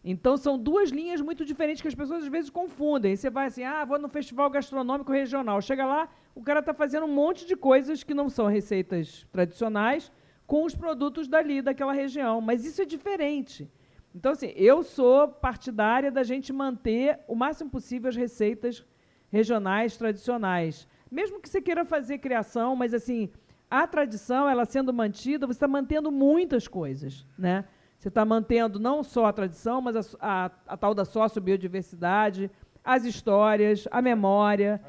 Então, são duas linhas muito diferentes que as pessoas às vezes confundem. Você vai assim, vou no festival gastronômico regional. Chega lá, o cara está fazendo um monte de coisas que não são receitas tradicionais com os produtos daquela região. Mas isso é diferente. Então, assim, eu sou partidária da gente manter o máximo possível as receitas regionais, tradicionais. Mesmo que você queira fazer criação, mas, assim, a tradição, ela sendo mantida, você está mantendo muitas coisas, né? Você está mantendo não só a tradição, mas a tal da sociobiodiversidade, as histórias, a memória,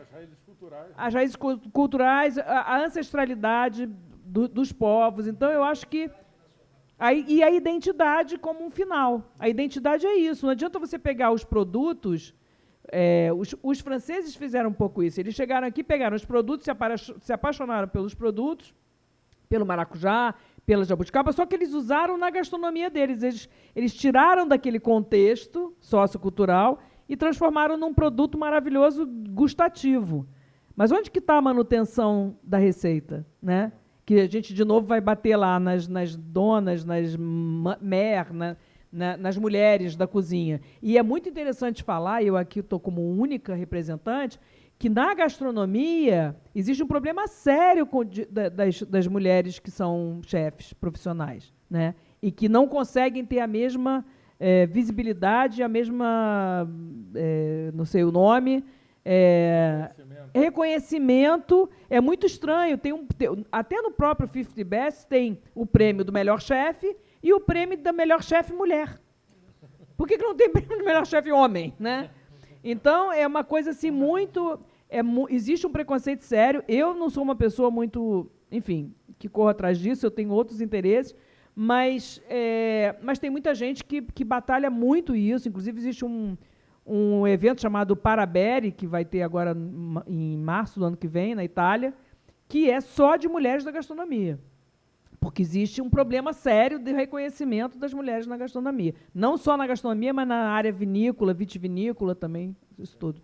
as raízes culturais, a ancestralidade dos povos. Então, eu acho que... E a identidade como um final. A identidade é isso. Não adianta você pegar os produtos... Os franceses fizeram um pouco isso. Eles chegaram aqui, pegaram os produtos, se apaixonaram pelos produtos, pelo maracujá, pela jabuticaba, só que eles usaram na gastronomia deles. Eles tiraram daquele contexto sociocultural e transformaram num produto maravilhoso, gustativo. Mas onde que está a manutenção da receita, né? Que a gente, de novo, vai bater lá nas donas, nas nas mulheres da cozinha. E é muito interessante falar, eu aqui estou como única representante, que na gastronomia existe um problema sério das mulheres que são chefes profissionais, né? E que não conseguem ter a mesma visibilidade, a mesma, não sei o nome, reconhecimento. É muito estranho. Até no próprio 50 Best tem o prêmio do melhor chefe e o prêmio da melhor chefe mulher. Por que não tem prêmio do melhor chefe homem, né? Então, é uma coisa assim muito... existe um preconceito sério. Eu não sou uma pessoa muito, enfim, que corra atrás disso, eu tenho outros interesses, mas tem muita gente que batalha muito isso. Inclusive, existe um evento chamado Parabere, que vai ter agora em março do ano que vem, na Itália, que é só de mulheres da gastronomia. Porque existe um problema sério de reconhecimento das mulheres na gastronomia. Não só na gastronomia, mas na área vinícola, vitivinícola também, isso tudo.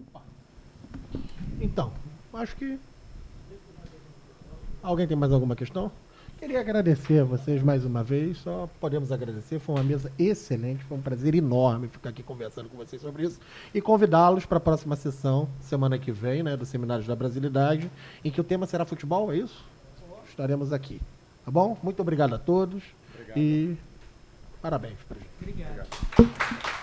Então, acho que... Alguém tem mais alguma questão? Queria agradecer a vocês mais uma vez, só podemos agradecer, foi uma mesa excelente, foi um prazer enorme ficar aqui conversando com vocês sobre isso e convidá-los para a próxima sessão, semana que vem, né, do Seminários da Brasilidade, em que o tema será futebol, é isso? Estaremos aqui, tá bom? Muito obrigado a todos. Obrigado. E parabéns pra gente. Obrigado.